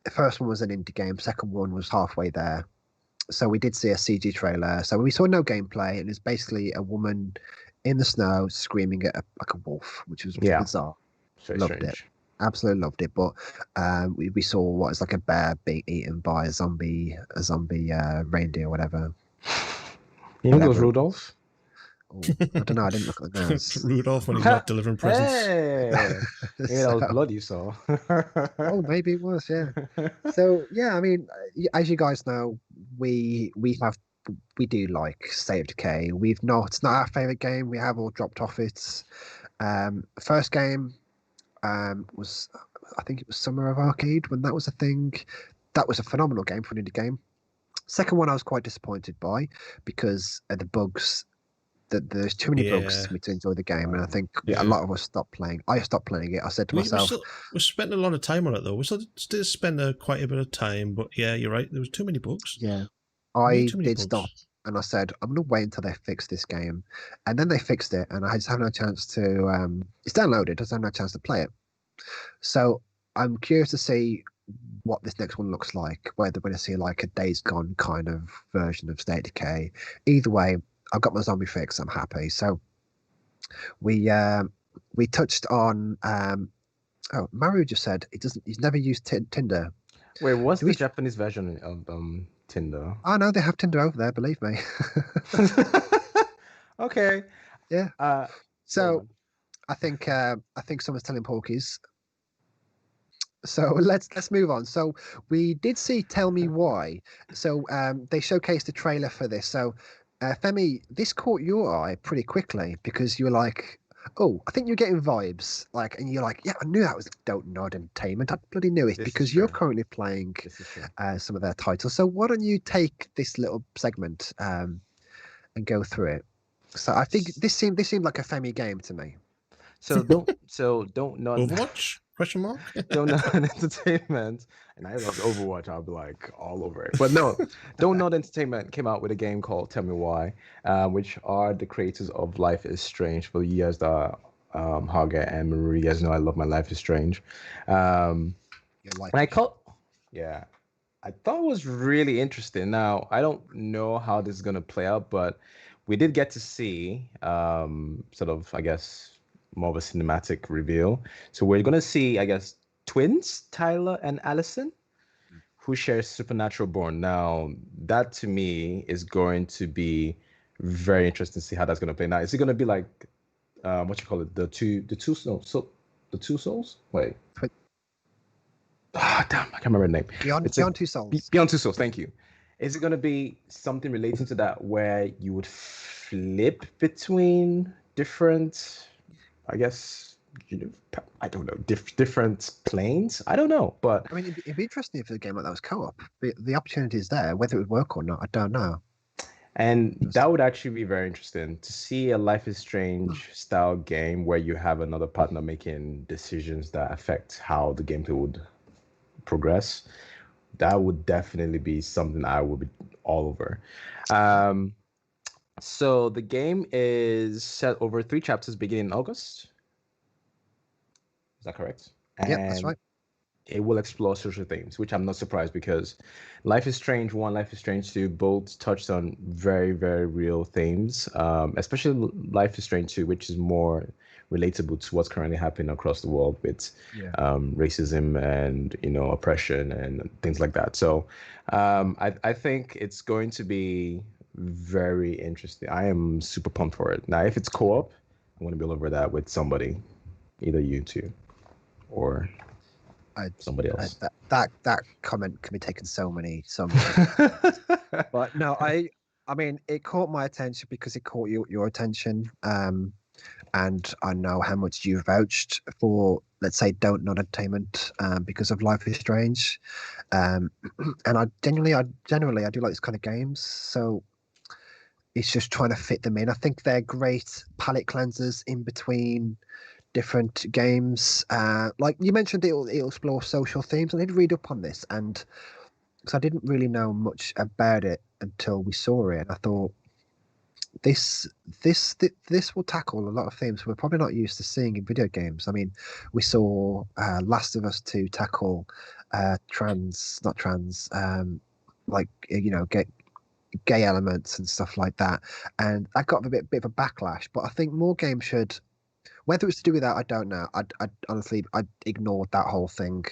The first one was an indie game. Second one was halfway there. So we did see a CG trailer. So we saw no gameplay, and it's basically a woman in the snow screaming at like a wolf, which was bizarre. Very Loved strange. it. Absolutely loved it. But we saw what is like a bear being eaten by a zombie reindeer or whatever. You think it was Rudolph? Oh, I don't know. I didn't look at the nose. Rudolph when he's not delivering presents. Hey, maybe that was blood you saw. Oh, maybe it was. Yeah. So yeah, I mean, as you guys know, we do like State of Decay. It's not our favorite game. We have all dropped off it. First game was, I think it was Summer of Arcade when that was a thing. That was a phenomenal game for an indie game. Second one I was quite disappointed by because of the bugs. That there's too many bugs for me to enjoy the game, and I think a lot of us stopped playing. I stopped playing it. I said to myself, we're spending a lot of time on it though. We still spend quite a bit of time, but yeah, you're right. There was too many bugs. Yeah, I did stop, and I said I'm going to wait until they fix this game, and then they fixed it, and I just have no chance to. It's downloaded. I just have no chance to play it. So I'm curious to see what this next one looks like. Whether we're going to see like a Days Gone kind of version of State of Decay. Either way, I've got my zombie fix. I'm happy. So we touched on. Maru just said he's never used Tinder. Wait, what's the Japanese version of Tinder? Oh no, they have Tinder over there. Believe me. Okay. Yeah. So I think someone's telling porkies. So let's move on. So we did see Tell Me Why. So they showcased a trailer for this. So Femi, this caught your eye pretty quickly because you were like, oh, I think you're getting vibes. Like, and you're like, yeah, I knew that was Don't Nod Entertainment. I bloody knew it because you're currently playing some of their titles. So why don't you take this little segment and go through it? So I think this seemed like a Femi game to me. So don't nod. Overwatch? Question mark? Don't Nod Entertainment. And I love Overwatch. I'll be like all over it. But no, Don't Nod Entertainment came out with a game called Tell Me Why, which are the creators of Life is Strange. For you guys that Haga and Marie, you guys know I love my Life is Strange. I thought it was really interesting. Now, I don't know how this is going to play out, but we did get to see sort of, I guess, more of a cinematic reveal. So we're going to see, I guess, twins, Tyler and Allison, who share supernatural born. Now, that to me is going to be very interesting to see how that's going to play. Now, is it going to be like, what you call it, the two souls? Wait. Damn, I can't remember the name. Beyond Two Souls. Beyond Two Souls, thank you. Is it going to be something relating to that where you would flip between different, I guess, I don't know, different planes? I don't know, but... I mean, it'd be interesting if a game like that was co-op. The opportunity is there. Whether it would work or not, I don't know. And that would actually be very interesting to see a Life is Strange style game where you have another partner making decisions that affect how the gameplay would progress. that would definitely be something I would be all over. So the game is set over 3 chapters beginning in August. Is that correct? Yep, that's right. It will explore social themes, which I'm not surprised because Life is Strange 1, Life is Strange 2 both touched on very, very real themes, especially Life is Strange 2, which is more relatable to what's currently happening across the world with racism and, oppression and things like that. So I think it's going to be very interesting. I am super pumped for it. Now, if it's co-op, I'm going to be all over that with somebody, either you two or somebody else. That comment can be taken so many. But no, I mean, it caught my attention because it caught your attention. And I know how much you've vouched for, let's say, Don't Nod Entertainment because of Life is Strange. And I generally do like this kind of games. So it's just trying to fit them in. I think they're great palette cleansers in between different games. Like you mentioned, it'll explore social themes. I did read up on this, and because I didn't really know much about it until we saw it, and I thought this will tackle a lot of themes we're probably not used to seeing in video games. I mean, we saw Last of Us 2 tackle gay elements and stuff like that, and that got a bit of a backlash. But I think more games should. Whether it's to do with that, I don't know. I honestly ignored that whole thing.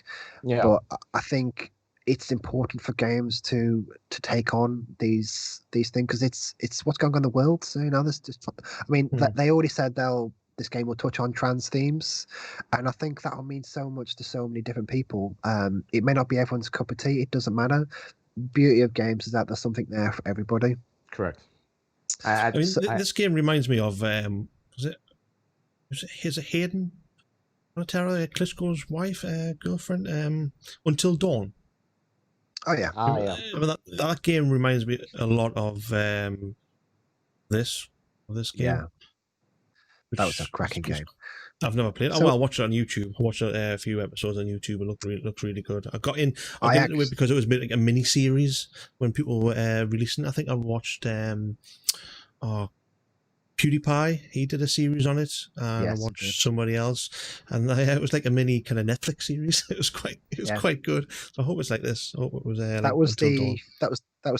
Yeah. But I think it's important for games to take on these things because it's what's going on in the world. So there's just. I mean, they already said this game will touch on trans themes, and I think that will mean so much to so many different people. It may not be everyone's cup of tea. It doesn't matter. Beauty of games is that there's something there for everybody. Correct. This game reminds me of is it Hayden Panettiere, Klitschko's wife, girlfriend, Until Dawn. Oh yeah. That game reminds me a lot of this game. Yeah. That was a cracking game. I've never played it. I watched it on YouTube. I watched a few episodes on YouTube. It looked really good. I got into it because it was like a mini series when people were releasing it. I think I watched PewDiePie. He did a series on it, and I watched somebody else, and it was like a mini kind of Netflix series. It was quite good. So I hope it's like this. I hope it was. That was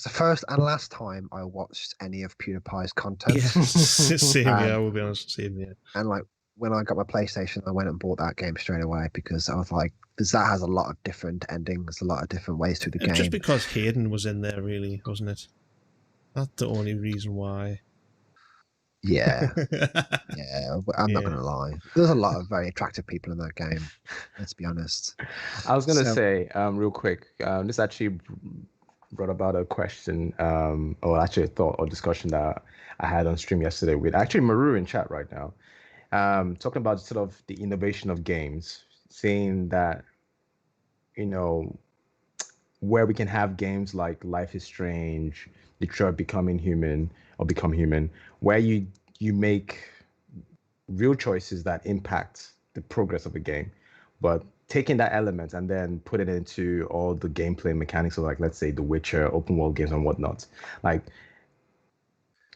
the first and last time I watched any of PewDiePie's content. Yeah, same. I will be honest. Same. Yeah. And like when I got my PlayStation, I went and bought that game straight away because I was like, because that has a lot of different endings, a lot of different ways through the game. Just because Hayden was in there, really, wasn't it? That's the only reason why. Yeah, I'm not gonna lie. There's a lot of very attractive people in that game. Let's be honest. I was gonna say, real quick, this actually brought about a question, or actually a thought or discussion that I had on stream yesterday with actually Maru in chat right now, talking about sort of the innovation of games, saying that, where we can have games like Life is Strange, Detroit Become Human, where you make real choices that impact the progress of a game, but taking that element and then put it into all the gameplay mechanics of, like, let's say The Witcher, open world games and whatnot. Like,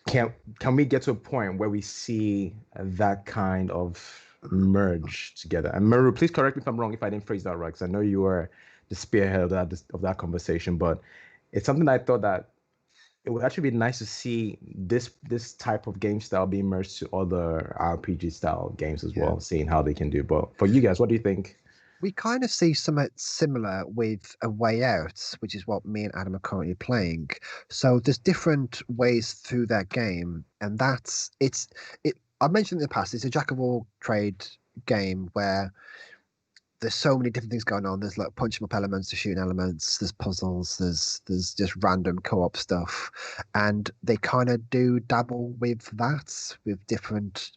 can we get to a point where we see that kind of merge together? And Maru, please correct me if I'm wrong if I didn't phrase that right, because I know you were the spearhead of that conversation, but it's something I thought that it would actually be nice to see this type of game style be merged to other RPG style games as well, seeing how they can do. But for you guys, what do you think? We kind of see something similar with A Way Out, which is what me and Adam are currently playing. So there's different ways through that game, and I've mentioned in the past, it's a jack of all trade game where there's so many different things going on. There's like punch 'em up elements, the shooting elements, there's puzzles, there's just random co-op stuff. And they kind of do dabble with that, with different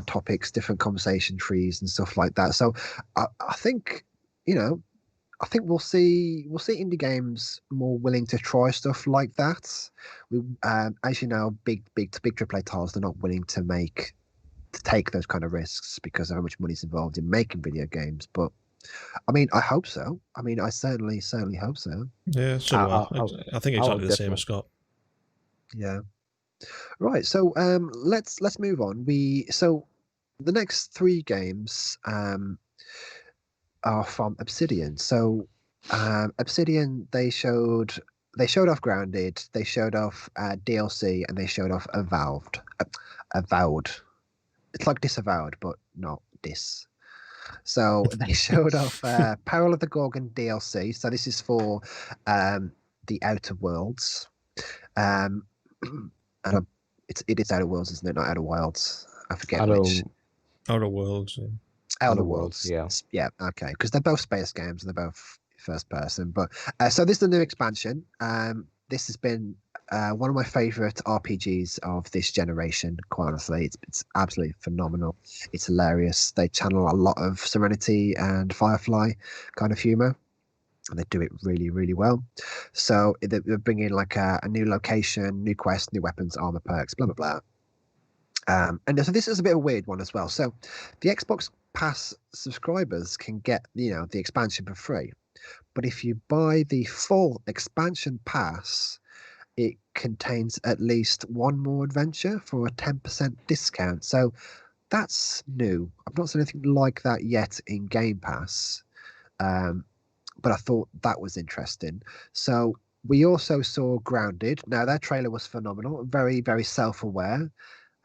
topics, different conversation trees and stuff like that. So I think, I think we'll see indie games more willing to try stuff like that. We, as you know, big AAA titles, they're not willing to take those kind of risks because of how much money's involved in making video games. But I mean, I hope so. I mean, I certainly hope so. Yeah, so do I think I'll exactly the same definitely. as Scott. Yeah. Right. So let's move on. So the next three games are from Obsidian. So Obsidian they showed off Grounded, they showed off DLC, and they showed off Avowed. It's like Disavowed, but not dis. So they showed off Peril of the Gorgon DLC. So this is for the Outer Worlds. Um, and it is Outer Worlds, isn't it? Not Outer Wilds. I forget which. Outer Worlds. Yeah. Outer Worlds, Worlds. Yeah. Okay. Because they're both space games and they're both first person. But so this is the new expansion. This has been one of my favorite RPGs of this generation. Quite honestly, it's absolutely phenomenal. It's hilarious. They channel a lot of Serenity and Firefly kind of humor, and they do it really, really well. So they're bringing like a new location, new quest, new weapons, armor perks, blah blah blah. And so this is a bit of a weird one as well. So the Xbox Pass subscribers can get the expansion for free, but if you buy the full expansion pass, it contains at least one more adventure for a 10% discount. So that's new. I've not seen anything like that yet in Game Pass, but I thought that was interesting. So we also saw Grounded. Now their trailer was phenomenal, very, very self-aware.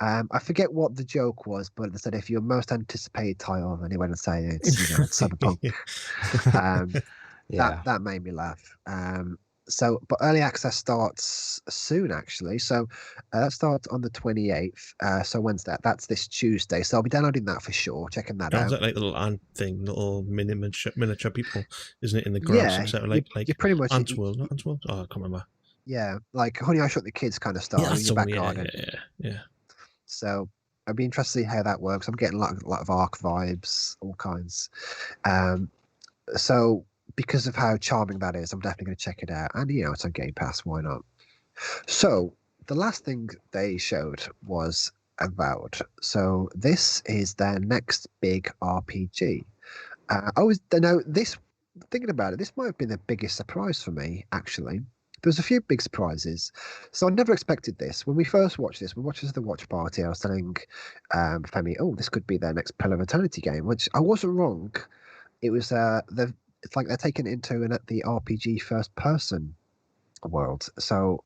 I forget what the joke was, but they said if your most anticipated title, and he went and say it's it's Cyberpunk. Yeah. That made me laugh. But early access starts soon actually. So that starts on the 28th. So when's that? That's this Tuesday. So I'll be downloading that for sure, checking that Sounds out. like little ant thing, little miniature people, isn't it? In the grass, Yeah, etc. you're pretty much Ants World, not Ants World. Oh, I can't remember. Yeah, like Honey I Shot the Kids kind of style Yeah, in that's your the one. back Yeah, garden. yeah. So I'd be interested to see how that works. I'm getting a lot of Ark vibes, all kinds. So because of how charming that is, I'm definitely going to check it out. And it's on Game Pass. Why not? So the last thing they showed was Avowed. So this is their next big RPG. Thinking about it, this might have been the biggest surprise for me, actually. There was a few big surprises. So I never expected this. When we first watched this, we watched this at the watch party. I was telling Femi, oh, this could be their next Pillar of Eternity game, which I wasn't wrong. It was it's like they're taking it into the RPG first person world. So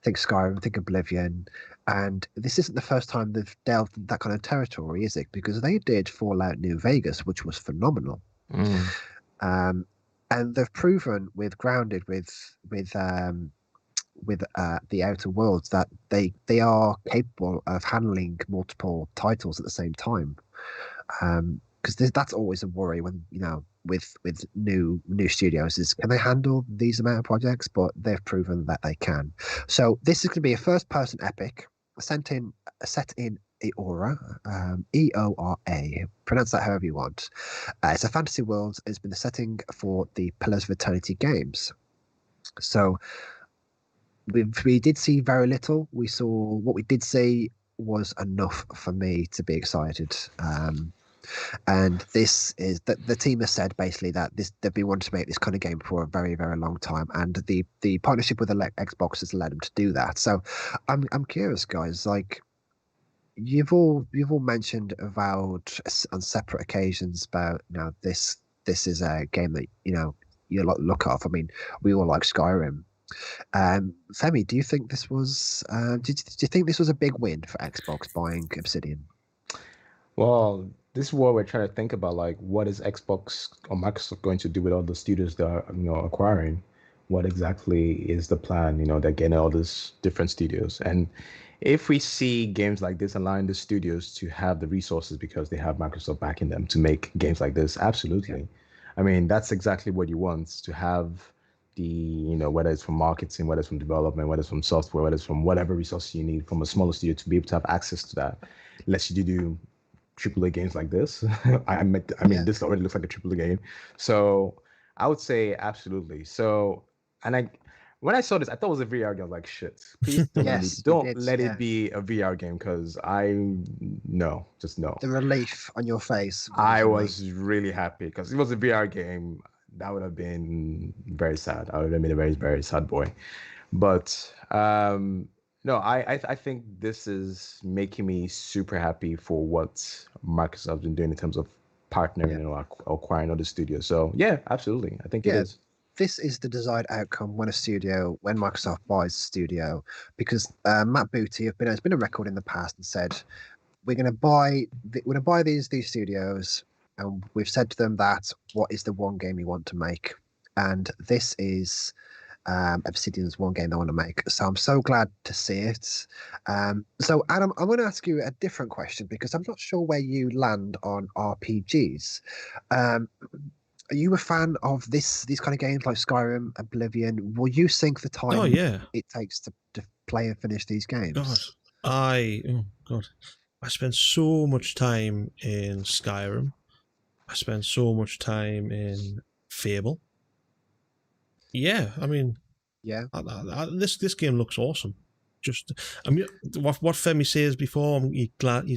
think Skyrim, think Oblivion, and this isn't the first time they've delved into that kind of territory, is it? Because they did Fallout New Vegas, which was phenomenal. And they've proven with Grounded, with the Outer Worlds, that they are capable of handling multiple titles at the same time. Because that's always a worry when with new studios is, can they handle these amount of projects? But they've proven that they can. So this is going to be a first-person epic set in Eora, Eora. Pronounce that however you want. It's a fantasy world. It's been the setting for the Pillars of Eternity games. So we did see very little. We saw what we did see was enough for me to be excited. And this is that the team has said basically that they've been wanting to make this kind of game for a very, very long time, and the partnership with Xbox has led them to do that. So I'm curious, guys. Like you've all mentioned Avowed on separate occasions about this is a game that you look off. I mean, we all like Skyrim. Femi, do you think this was? Do you think this was a big win for Xbox buying Obsidian? Well, this is what we're trying to think about. Like, what is Xbox or Microsoft going to do with all the studios they're acquiring? What exactly is the plan? They're getting all these different studios, and if we see games like this allowing the studios to have the resources because they have Microsoft backing them to make games like this, absolutely. Yeah. I mean, that's exactly what you want, to have the whether it's from marketing, whether it's from development, whether it's from software, whether it's from whatever resources you need from a smaller studio to be able to have access to that. Lets you do AAA games like this. I mean, this already looks like a AAA game. So I would say absolutely. So, and when I saw this, I thought it was a VR game. I was like, shit, please don't Yes, don't you did, let yeah. it be a VR game because no. The relief on your face. I amazing. was really happy because if it was a VR game, that would have been very sad. I would have been a very, very sad boy. But no, I think this is making me super happy for what Microsoft's been doing in terms of partnering and acquiring other studios. So yeah, absolutely. I think it is. This is the desired outcome when Microsoft buys a studio, because Matt Booty has been a record in the past and said, we're going to buy these studios, and we've said to them that what is the one game you want to make, and this is Obsidian's one game they want to make. So I'm so glad to see it. So Adam, I'm going to ask you a different question because I'm not sure where you land on RPGs. Are you a fan of these kind of games like Skyrim, Oblivion? Will you sink the time it takes to play and finish these games? I spent so much time in Skyrim. I spent so much time in Fable. Yeah, I mean, this game looks awesome. Just, I mean, what Femi says before, he's glad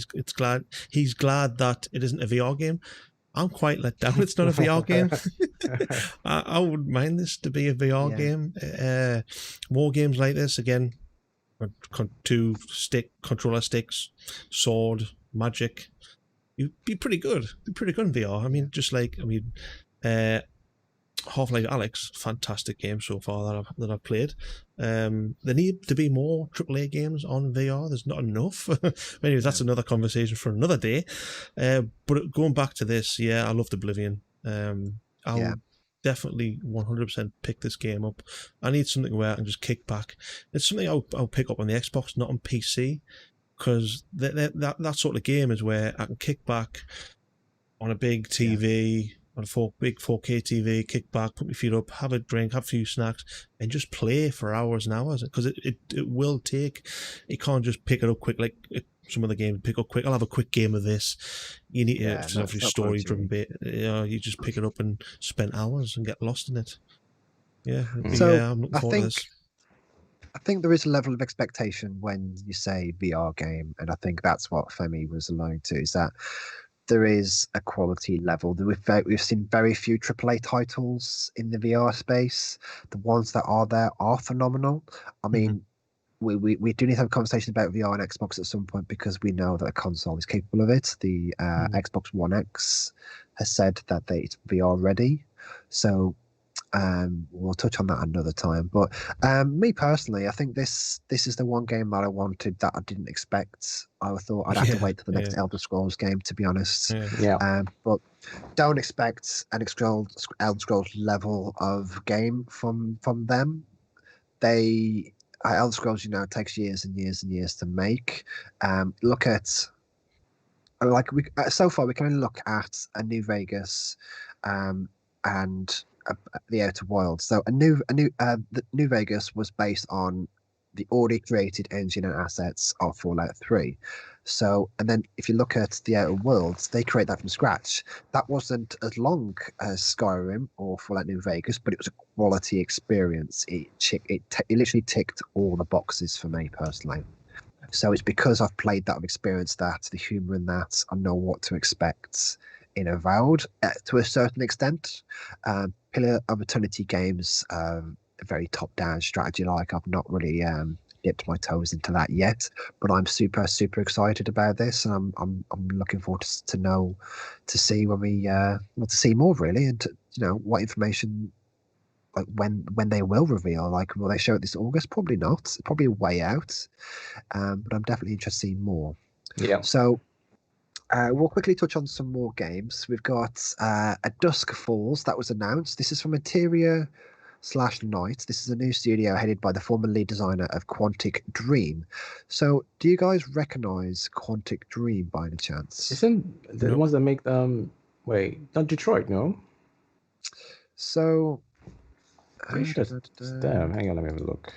that it isn't a VR game. I'm quite let down. It's not a VR game. I wouldn't mind this to be a VR game. More games like this again. 2 controller sticks, sword, magic. You'd be pretty good. In VR. I mean, Half-Life Alyx, fantastic game so far that I've played. There need to be more AAA games on VR. There's not enough. Anyway, that's another conversation for another day. But going back to this, I loved Oblivion. I'll definitely 100% pick this game up. I need something where I can just kick back. It's something I'll pick up on the Xbox, not on PC, because that sort of game is where I can kick back on a big TV, on a big 4K TV, kick back, put my feet up, have a drink, have a few snacks, and just play for hours and hours. Because it will take, you can't just pick it up quick like some other games. Pick up quick. I'll have a quick game of this. You need to have your story-driven bit. You just pick it up and spend hours and get lost in it. I'm looking forward to this. I think there is a level of expectation when you say VR game, and I think that's what Femi was alluding to, is that there is a quality level. We've seen very few AAA titles in the VR space. The ones that are there are phenomenal. I mean, we do need to have a conversation about VR and Xbox at some point because we know that a console is capable of it. The Xbox One X has said that it's VR ready. So we'll touch on that another time. But me personally, I think this is the one game that I wanted that I didn't expect. I thought I'd have to wait till the next Elder Scrolls game, to be honest. But don't expect an Elder Scrolls level of game from them. Elder Scrolls, takes years and years and years to make. Look at so far we can only look at a New Vegas, and the Outer Wilds. So the New Vegas was based on the already created engine and assets of Fallout 3. So, and then if you look at the Outer Worlds, they create that from scratch. That wasn't as long as Skyrim or Fallout New Vegas, but it was a quality experience. It literally ticked all the boxes for me personally. So it's because I've played that, I've experienced that, the humor in that, I know what to expect in Avowed to a certain extent. Pillar of Eternity games, very top-down strategy-like. I've not really dipped my toes into that yet, but I'm super, super excited about this, and I'm looking forward to see when we to see more really, and what information, like when they will reveal. Like, will they show it this August? Probably not. It's probably way out. But I'm definitely interested in more. Yeah. So. We'll quickly touch on some more games. We've got A Dusk Falls that was announced. This is from Interior/Night. This is a new studio headed by the former lead designer of Quantic Dream. So, do you guys recognize Quantic Dream by any chance? Isn't the ones that make not Detroit, no? So, pretty sure damn, hang on, let me have a look.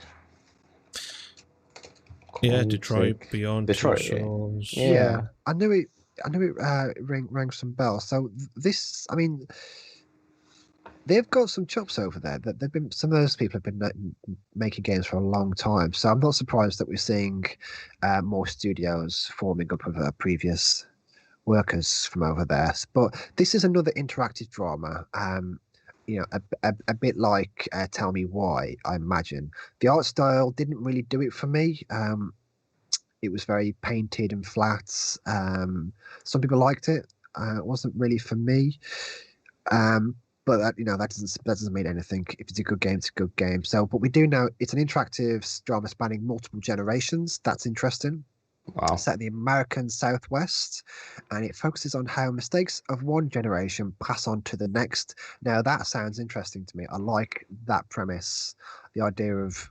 Detroit, Beyond Detroit, Two Souls. Yeah. I knew it rang some bells. So this, I mean, they've got some chops over there. That they've been some of those people have been making games for a long time. So I'm not surprised that we're seeing more studios forming up of previous workers from over there. But this is another interactive drama. A bit like Tell Me Why. I imagine the art style didn't really do it for me. It was very painted and flat. Some people liked it. It wasn't really for me. But that doesn't mean anything. If it's a good game, it's a good game. So, but we do know it's an interactive drama spanning multiple generations. That's interesting. Wow. Set in the American Southwest, and it focuses on how mistakes of one generation pass on to the next. Now that sounds interesting to me. I like that premise, the idea of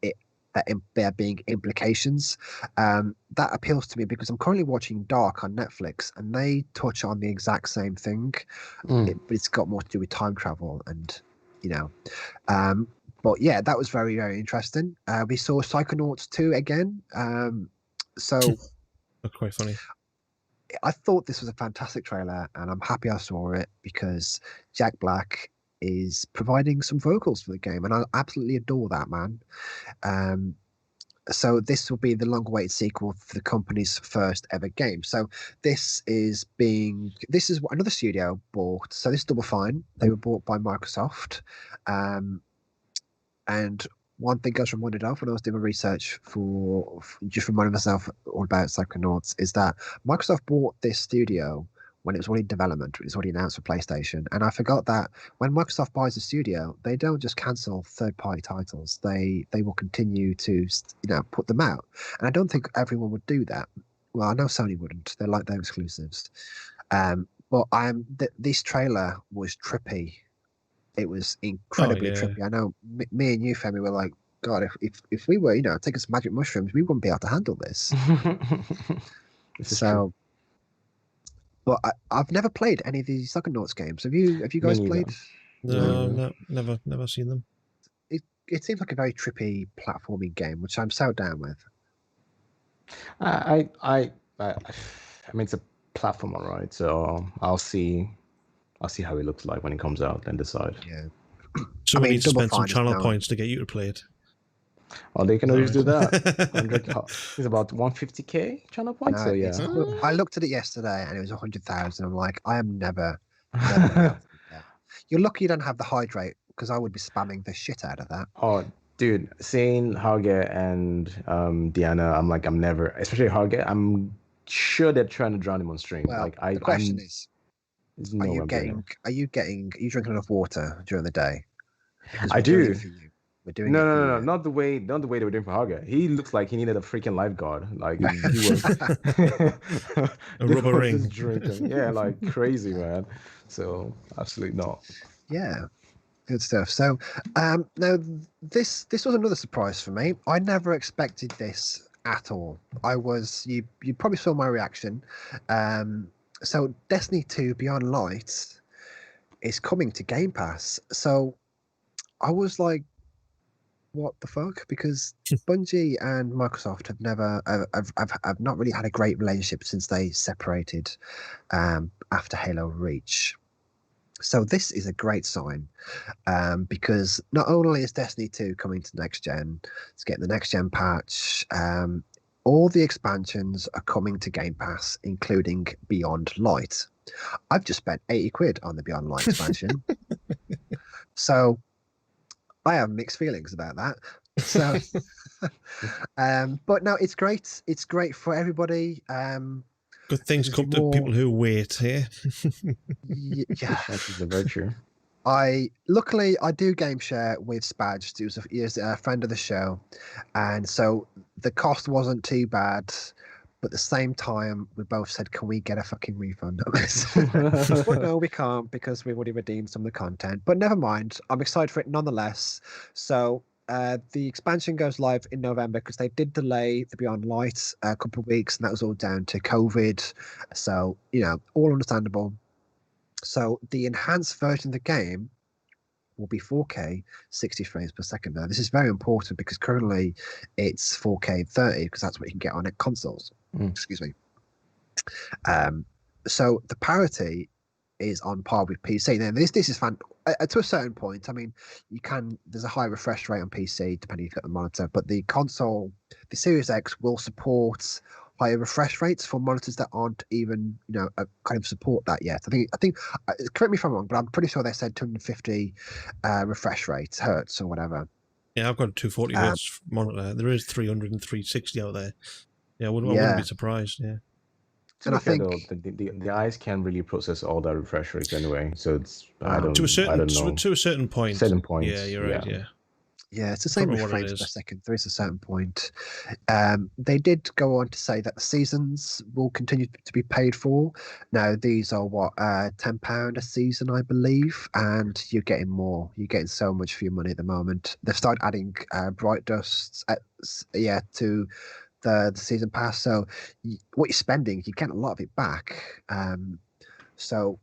it that there being implications. That appeals to me because I'm currently watching Dark on Netflix, and they touch on the exact same thing, but it's got more to do with time travel and But yeah, that was very, very interesting. We saw Psychonauts 2 again. So That's quite funny. I thought this was a fantastic trailer, and I'm happy I saw it because Jack Black is providing some vocals for the game, and I absolutely adore that man. So this will be the long-awaited sequel for the company's first ever game. So this is what another studio bought. So this is Double Fine. They were bought by Microsoft, and one thing I was reminded of when I was doing research for just reminding myself all about Psychonauts is that Microsoft bought this studio when it was already in development. It was already announced for PlayStation. And I forgot that when Microsoft buys a studio, they don't just cancel third-party titles. They will continue to put them out. And I don't think everyone would do that. Well, I know Sony wouldn't. They like their exclusives. But this trailer was trippy. It was incredibly trippy. I know me and you, Femi, were like, God, if we were, taking some magic mushrooms, we wouldn't be able to handle this. So, but I've never played any of these Psychonauts games. Have you guys played? No, never seen them. It seems like a very trippy platforming game, which I'm so down with. I mean, it's a platformer, right? So I'll see how it looks like when it comes out and decide. Yeah. So we need to spend some channel points to get you to play it. Oh, they can always do that. It's about 150k channel points. So yeah. I looked at it yesterday and it was 100,000. I'm like, I am never. You're lucky you don't have the hydrate because I would be spamming the shit out of that. Oh, dude, seeing Hauge and Diana, I'm never, especially Hauge. I'm sure they're trying to drown him on stream. Well, the question is. Are you drinking enough water during the day? I do. We're doing no, not the way they were doing for Haga. He looks like he needed a freaking lifeguard. Like he was a rubber ring. Drinking. Yeah, like crazy, man. So absolutely not. Yeah, good stuff. So now this was another surprise for me. I never expected this at all. You probably saw my reaction. So Destiny 2 Beyond Light is coming to Game Pass. So I was like, what the fuck? Because Bungie and Microsoft have never have not really had a great relationship since they separated after Halo Reach. So this is a great sign because not only is Destiny 2 coming to next gen, it's getting the next gen patch. All the expansions are coming to Game Pass, including Beyond Light. I've just spent 80 quid on the Beyond Light expansion. So I have mixed feelings about that. So, but no, it's great. It's great for everybody. Good things come to people who wait here. Yeah. That's the virtue. Luckily I do game share with Spadge, who's a friend of the show, and so the cost wasn't too bad. But at the same time, we both said, "Can we get a fucking refund on this?" But no, we can't because we've already redeemed some of the content. But never mind, I'm excited for it nonetheless. So the expansion goes live in November because they did delay the Beyond Light a couple of weeks, and that was all down to COVID. So all understandable. So the enhanced version of the game will be 4K 60 frames per second. Now, this is very important because currently it's 4K 30 because that's what you can get on consoles. Excuse me. So the parity is on par with PC. Now, this is to a certain point. I mean, there's a high refresh rate on PC depending if you've got the monitor, but the console, the Series X will support higher refresh rates for monitors that aren't even, kind of support that yet. I think, correct me if I'm wrong, but I'm pretty sure they said 250 refresh rates, hertz or whatever. Yeah, I've got a 240 hertz monitor. There is 300 and 360 out there. Yeah, I wouldn't be surprised. Yeah. And I think the eyes can't really process all that refresh rates anyway. So it's I don't know. To a certain point. Certain points. Yeah, you're right. Yeah. Yeah, it's the same with frames per second. There is a certain point. They did go on to say that the seasons will continue to be paid for. Now, these are £10 a season, I believe, and you're getting more. You're getting so much for your money at the moment. They've started adding Bright Dusts, to the season pass. So what you're spending, you get a lot of it back. So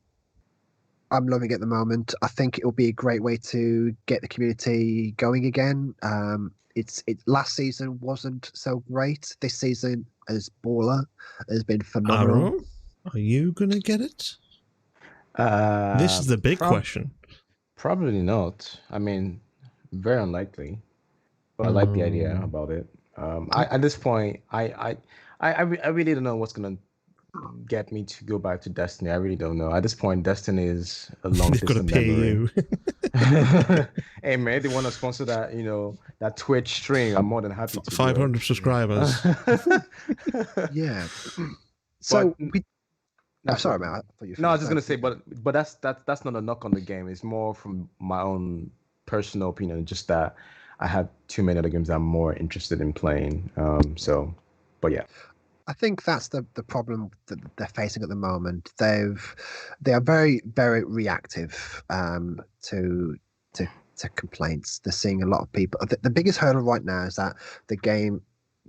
I'm loving it at the moment. I think it will be a great way to get the community going again. Last season wasn't so great. This season, as Baller, has been phenomenal. Aaron, are you gonna get it? This is the big question. Probably not. I mean, very unlikely. But I like the idea about it. At this point, I really don't know what's gonna get me to go back to Destiny. I really don't know. At this point, Destiny is a long distant memory. Hey man, they want to sponsor that, that Twitch stream. I'm more than happy to. 500 subscribers. Yeah. So sorry, man. I thought you. No, I was just gonna say, but that's not a knock on the game. It's more from my own personal opinion, just that I have too many other games that I'm more interested in playing. But yeah. I think that's the problem that they're facing at the moment. They are very, very reactive to complaints. They're seeing a lot of people. The biggest hurdle right now is that the game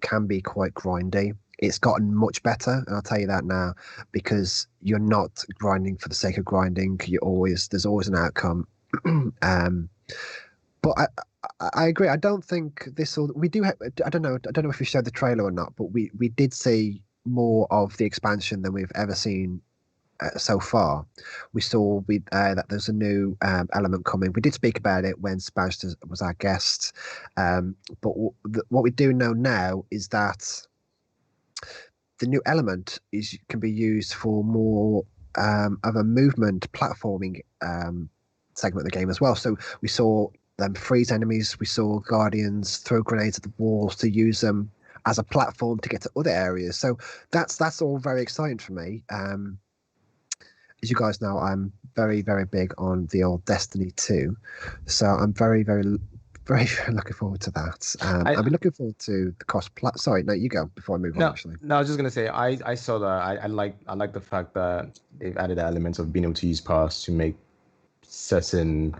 can be quite grindy. It's gotten much better, and I'll tell you that now, because you're not grinding for the sake of grinding. There's always an outcome. But I agree. I don't think this will. We do. I don't know if we showed the trailer or not, but we did see more of the expansion than we've ever seen so far. We saw that there's a new element coming. We did speak about it when Spaz was our guest, but what we do know now is that the new element can be used for more of a movement platforming segment of the game as well. So we saw them freeze enemies. We saw Guardians throw grenades at the walls to use them as a platform to get to other areas. So that's all very exciting for me. As you guys know, I'm very, very big on the old Destiny 2. So I'm very, very, very, very looking forward to that. I'll be looking forward to the Sorry, no, you go before I move on, actually. No, I was just going to say, I saw that. I like the fact that they've added elements of being able to use pass to make certain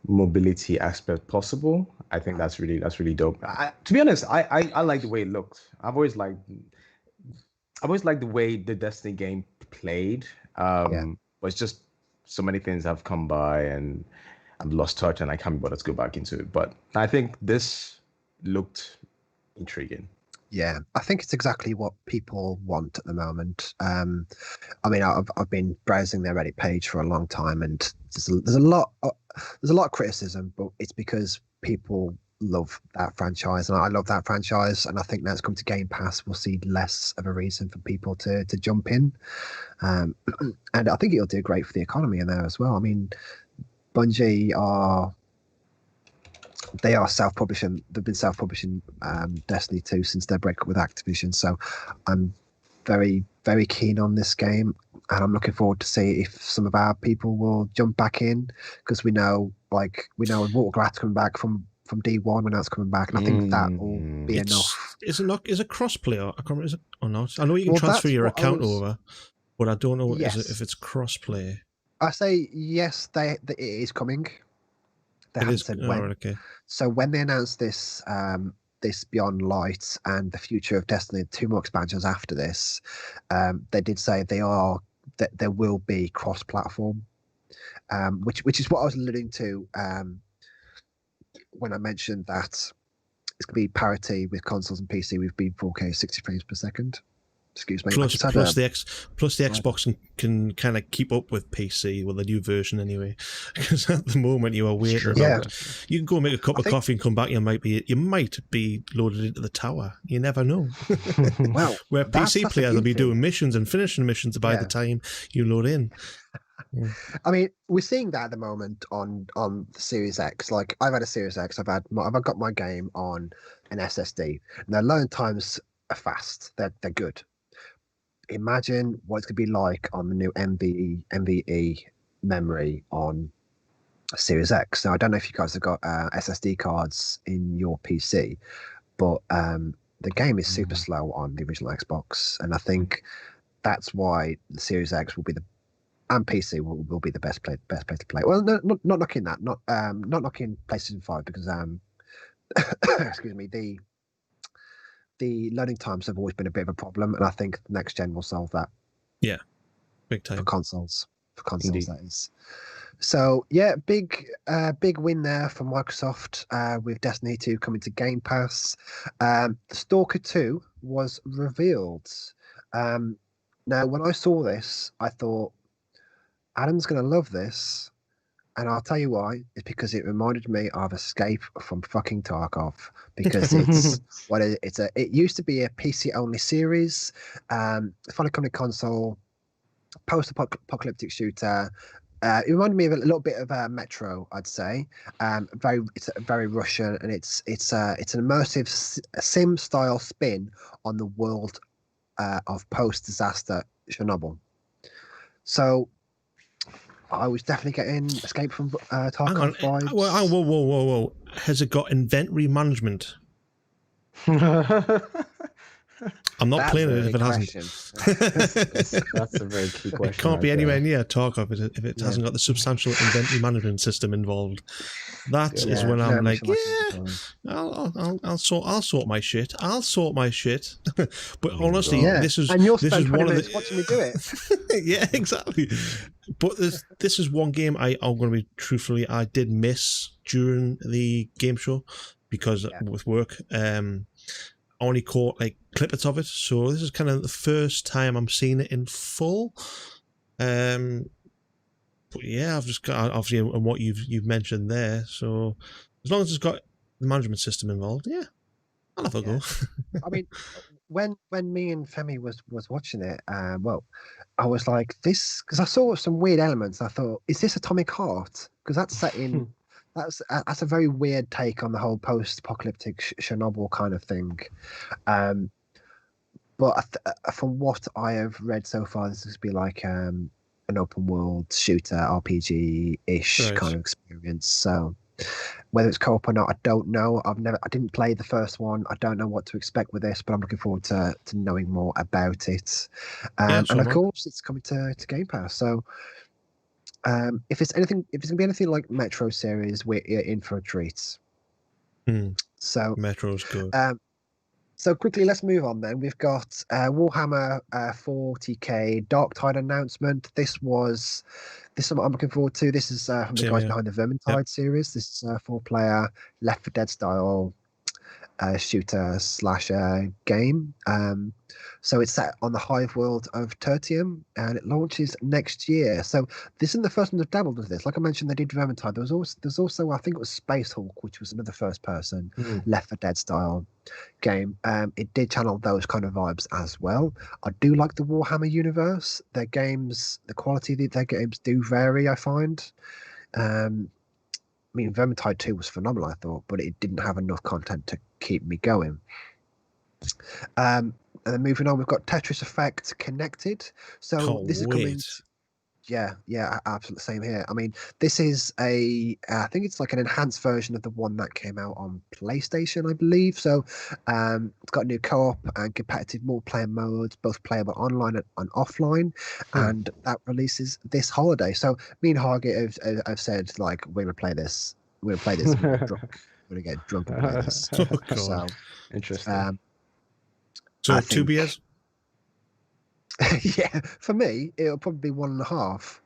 mobility aspect possible. I think that's really dope. To be honest, I like the way it looked. I've always liked the way the Destiny game played. But it's just so many things have come by and I've lost touch and I can't be bothered to go back into it. But I think this looked intriguing. Yeah, I think it's exactly what people want at the moment. I mean, I've been browsing their Reddit page for a long time, and there's a lot of criticism, but it's because people love that franchise, and I love that franchise, and I think now it's come to Game Pass, we'll see less of a reason for people to jump in, and I think it'll do great for the economy in there as well. I mean, Bungie are self-publishing. They've been self-publishing Destiny 2 since their breakup with Activision. So I'm very, very keen on this game, and I'm looking forward to see if some of our people will jump back in, because we know Watercraft's coming back from D1 when that's coming back, and I think that will be enough. Is it cross-play or not? I know you can transfer your account over, but I don't know if it's cross-play. I say yes, it is coming. They haven't said when. Okay. So when they announced this Beyond Light and the future of Destiny, 2 more expansions after this, they did say that there will be cross-platform, which is what I was alluding to when I mentioned that it's going to be parity with consoles and PC with being 4K 60 frames per second. Excuse me. Plus the Xbox can kind of keep up with PC with the new version anyway. Because at the moment you are waiting. Yeah. You can go make a cup of coffee and come back. You might be loaded into the tower. You never know. Well, where PC players will be doing missions and finishing missions by the time you load in. I mean, we're seeing that at the moment on the Series X. Like, I've had a Series X. I've got my game on an SSD. And their load times are fast. They're good. Imagine what it's going to be like on the new NVE memory on Series X. Now, I don't know if you guys have got SSD cards in your PC, but the game is super slow on the original Xbox, and I think that's why the Series X will be and PC will be the best place to play. Well, no, not knocking that, not knocking PlayStation 5 because excuse me, the loading times have always been a bit of a problem, and I think next gen will solve that. Yeah, big time for consoles. Indeed. That is. So yeah, big win there for Microsoft with Destiny 2 coming to Game Pass. The Stalker 2 was revealed. Now, when I saw this, I thought Adam's going to love this. And I'll tell you why. It's because it reminded me of Escape from fucking Tarkov. Because it's it used to be a PC only series. Finally coming to console, post-apocalyptic shooter. It reminded me of a little bit of Metro, I'd say. It's very Russian, and it's an immersive sim style spin on the world of post-disaster Chernobyl. So I was definitely getting Escape from Tarkov vibes. Whoa. Has it got inventory management? I'm not playing it if it hasn't. That's a very key question. It can't be anywhere near Tarkov if it hasn't got the substantial inventory management system involved. That is when I'm like, I'll sort my shit. I'll sort my shit. But honestly, this is one of the watching me do it. Yeah, exactly. But this is one game I'm going to be truthfully, I did miss during the game show because with work. I only caught like clippets of it, so this is kind of the first time I'm seeing it in full. But yeah, I've just got obviously on what you've mentioned there. So as long as it's got the management system involved, I'll have a go. I mean, when me and Femi was watching it, I was like, this, because I saw some weird elements. I thought, is this Atomic Heart? Because that's set in. That's a very weird take on the whole post-apocalyptic Chernobyl kind of thing. But from what I have read so far, this is be like an open world shooter RPG-ish kind of experience. So whether it's co-op or not, I don't know. I didn't play the first one. I don't know what to expect with this, but I'm looking forward to knowing more about it. And of course, it's coming to Game Pass. So. If it's gonna be anything like Metro series, we're in for a treat. So Metro's good. So quickly, let's move on then. We've got Warhammer 40k Dark Tide announcement. This is what I'm looking forward to. This is from the guys behind the Vermintide series. This is a 4-player Left 4 Dead style shooter slasher game. So it's set on the hive world of Tertium, and it launches next year. So this isn't the first one they've dabbled with this. Like I mentioned, they did Vermintide. There's also I think it was Space Hulk, which was another first-person Left 4 Dead style game. It did channel those kind of vibes as well. I do like the Warhammer universe. Their games, the quality of their games do vary, I find. I mean, Vermintide 2 was phenomenal, I thought, but it didn't have enough content to keep me going. And then moving on, we've got Tetris Effect Connected. So this is coming. Yeah, absolutely same here. I mean, this is I think it's like an enhanced version of the one that came out on PlayStation, I believe. So it's got new co-op and competitive multiplayer modes, both playable online and offline, and that releases this holiday. So me and Hargit have said, like, we're gonna play this. We're gonna play this. We're gonna get drunk and play this. So interesting. So 2 beers. Yeah, for me, it'll probably be 1.5.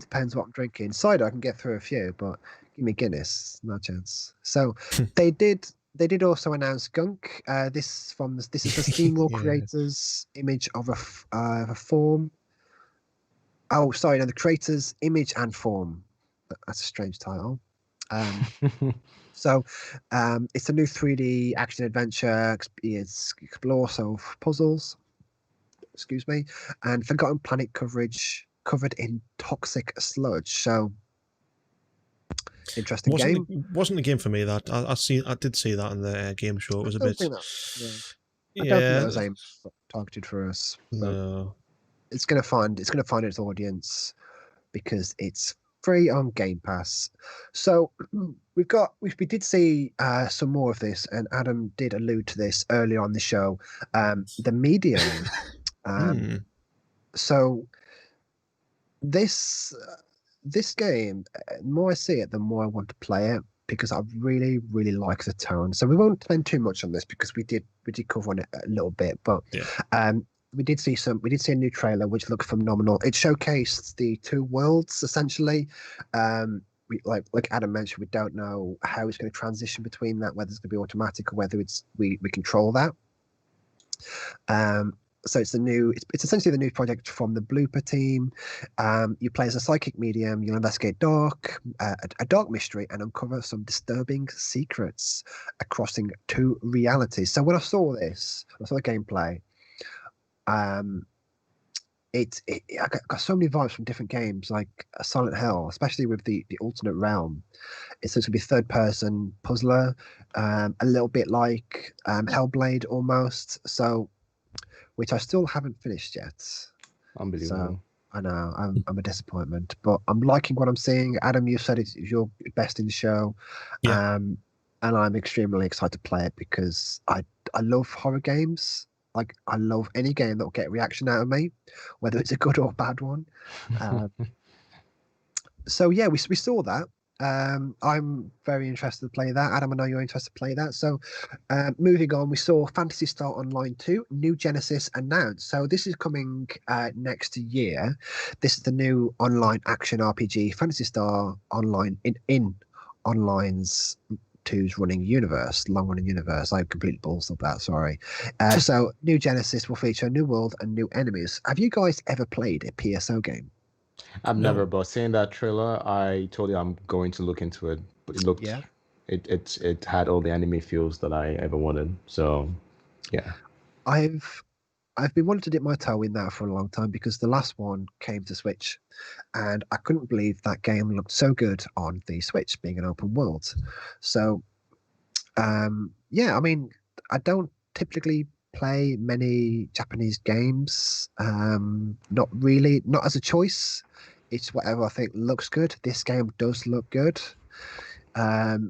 Depends what I'm drinking. Cider, I can get through a few, but give me Guinness, no chance. So they did they did also announce Gunk. This is the Steamlore Yeah. creators' image of a form. Oh, sorry, no, the creators' image and form. That's a strange title. So, it's a new 3D action adventure. It's explore solve puzzles. Excuse me, and Forgotten Planet coverage covered in toxic sludge. So, interesting game. Wasn't a game for me. That I did see that in the game show. It was a bit. Yeah. I don't think Yeah. that was targeted for us. But No. it's gonna find its audience because it's free on Game Pass. So we did see some more of this, and Adam did allude to this earlier on the show. The Medium. So this game, the more I see it, the more I want to play it because I really, really like the tone. So we won't spend too much on this because we did cover on it a little bit, but we did see a new trailer which looked phenomenal. It showcased the two worlds essentially. Like Adam mentioned, we don't know how it's going to transition between that, whether it's going to be automatic or whether we control that. So it's essentially the new project from the Blooper team. You play as a psychic medium. You'll investigate a dark mystery and uncover some disturbing secrets crossing two realities. So when I saw the gameplay, I got so many vibes from different games, like Silent Hill, especially with the alternate realm. It's going to be third person puzzler, a little bit like Hellblade almost. So, which I still haven't finished yet. Unbelievable. So I know I'm a disappointment, but I'm liking what I'm seeing. Adam, you said it's your best in the show, and I'm extremely excited to play it because I love horror games. Like I love any game that will get a reaction out of me, whether it's a good or bad one. So yeah, we saw that. I'm very interested to play that. Adam, I know you're interested to play that. So, moving on, we saw Phantasy Star Online 2, New Genesis announced. So this is coming next year. This is the new online action RPG, Phantasy Star Online in Online's 2's running universe, long running universe. I completely balls up that. Sorry. So, New Genesis will feature a new world and new enemies. Have you guys ever played a PSO game? I've never, but seeing that trailer, I told you I'm going to look into it. But it looked, it had all the anime feels that I ever wanted. So, yeah. I've been wanting to dip my toe in that for a long time because the last one came to Switch, and I couldn't believe that game looked so good on the Switch, being an open world. So, yeah, I mean, I don't typically play many Japanese games. Not really, not as a choice. It's whatever I think looks good. This game does look good. But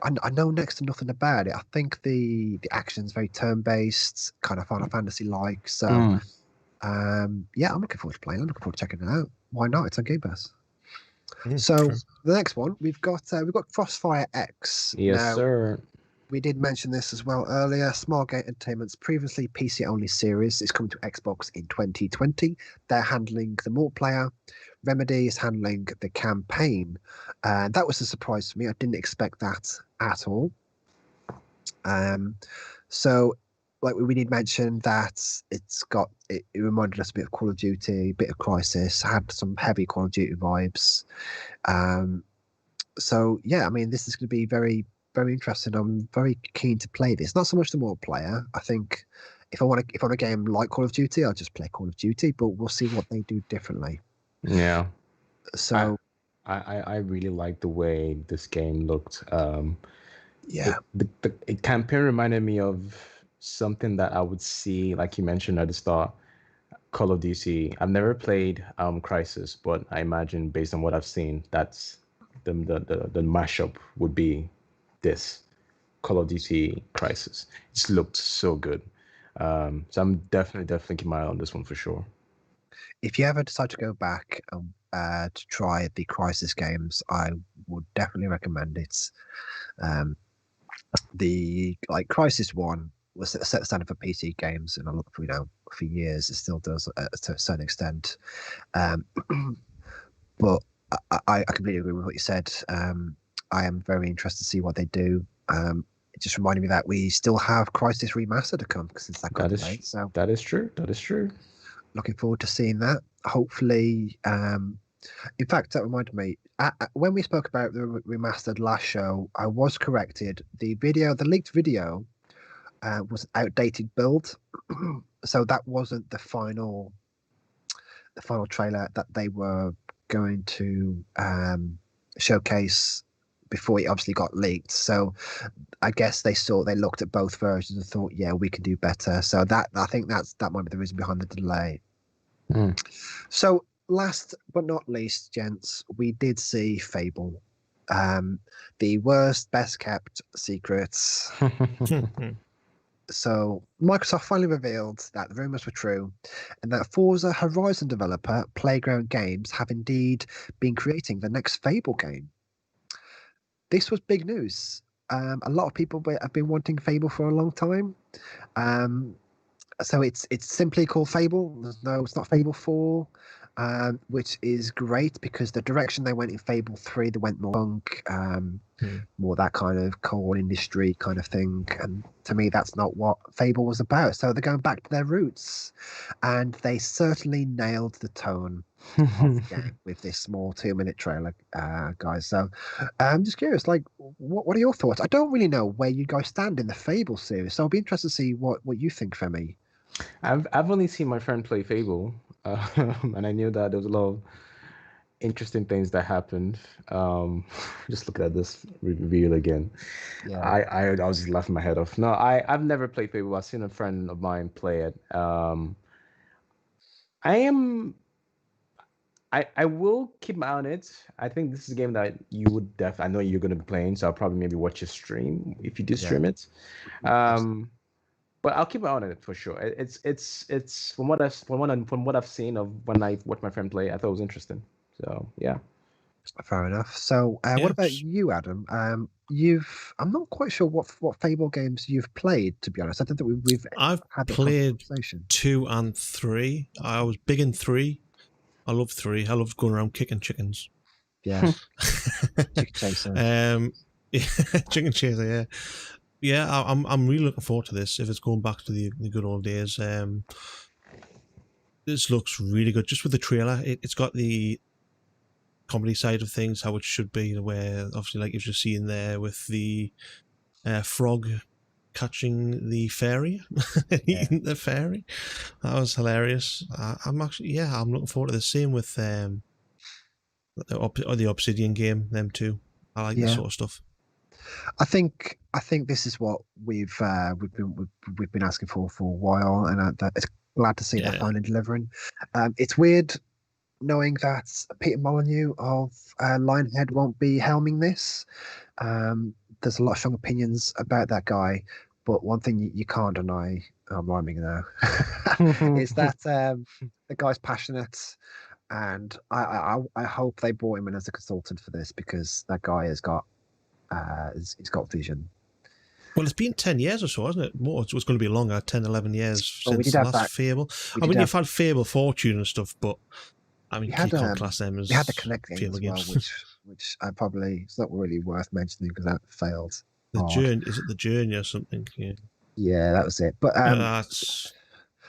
I know next to nothing about it. I think the action's very turn-based, kind of Final Fantasy-like. So, yeah, I'm looking forward to playing. I'm looking forward to checking it out. Why not? It's on Game Pass. So the next one we've got Crossfire X. Yes, sir. We did mention this as well earlier. Smartgate Entertainment's previously PC-only series is coming to Xbox in 2020. They're handling the multiplayer. Remedy is handling the campaign. That was a surprise for me. I didn't expect that at all. So, like we did mention that it reminded us a bit of Call of Duty, a bit of Crisis, had some heavy Call of Duty vibes. So yeah, I mean, this is going to be very, very interesting. I'm very keen to play this. Not so much the multiplayer. I think if I want a game like Call of Duty, I'll just play Call of Duty. But we'll see what they do differently. Yeah. So I really like the way this game looked. Yeah. The campaign reminded me of something that I would see, like you mentioned at the start, Call of Duty. I've never played Crisis, but I imagine based on what I've seen, that's the mashup would be this Call of Duty Crisis. It's looked so good. So I'm definitely keeping my eye on this one for sure. If you ever decide to go back to try the Crisis games, I would definitely recommend it. The Crisis 1 was set the standard for PC games, and for years it still does to a certain extent. But I completely agree with what you said. I am very interested to see what they do. just reminded me that we still have Crisis Remastered to come since that got delayed. So that is true. That is true. Looking forward to seeing that. Hopefully, in fact, that reminded me. When we spoke about the remastered last show, I was corrected. The leaked video, was outdated build, so that wasn't the final trailer that they were going to showcase before it obviously got leaked. So I guess they looked at both versions and thought, yeah, we can do better. So I think that might be the reason behind the delay. So last but not least, gents, we did see Fable, the worst, best kept secrets. So Microsoft finally revealed that the rumors were true, and that Forza Horizon developer Playground Games have indeed been creating the next Fable game. This was big news. A lot of people have been wanting Fable for a long time. So it's simply called Fable. It's not Fable 4, which is great because the direction they went in Fable 3, they went more punk, more that kind of coal industry kind of thing. And to me, that's not what Fable was about. So they're going back to their roots, and they certainly nailed the tone of the game with this small 2-minute trailer, guys. So I'm just curious, like, what are your thoughts? I don't really know where you guys stand in the Fable series, so I'll be interested to see what you think, Femi. I've only seen my friend play Fable, and I knew that there was a lot of interesting things that happened. Just looking at this reveal again, Yeah. I was just laughing my head off. No, I've never played Fable. I've seen a friend of mine play it. I will keep my eye on it. I think this is a game that you would I know you're going to be playing, so I'll probably maybe watch your stream if you do stream it. But I'll keep an eye on it for sure. It's from what I've seen of when I watched my friend play, I thought it was interesting. So yeah. Fair enough. So what about you, Adam? I'm not quite sure what Fable games you've played, to be honest. I don't think I've had the played conversation. 2 and 3. I was big in 3. I love 3. I love going around kicking chickens. Yeah. Chicken chaser. Chicken chaser, yeah. Yeah, I'm really looking forward to this. If it's going back to the good old days, this looks really good. Just with the trailer, it's got the comedy side of things, how it should be. Where obviously, like you've just seen there with the frog catching the fairy, eating the fairy. That was hilarious. I'm looking forward to the same with the Obsidian game. Them too. I like this sort of stuff. I think this is what we've been asking for a while, and it's glad to see they're finally delivering. It's weird knowing that Peter Molyneux of Lionhead won't be helming this. There's a lot of strong opinions about that guy, but one thing you can't deny, I'm rhyming now, is that the guy's passionate, and I hope they brought him in as a consultant for this, because that guy has got he's got vision. Well, it's been 10 years or so, hasn't it? More, it's going to be longer, 10, 11 years since the last Fable. You've had Fable Fortune and stuff, but I mean, you can't class them as. We had the Connect game Fable as well, games. which I probably, it's not really worth mentioning because that failed. Journey, is it the Journey or something? Yeah, that was it. But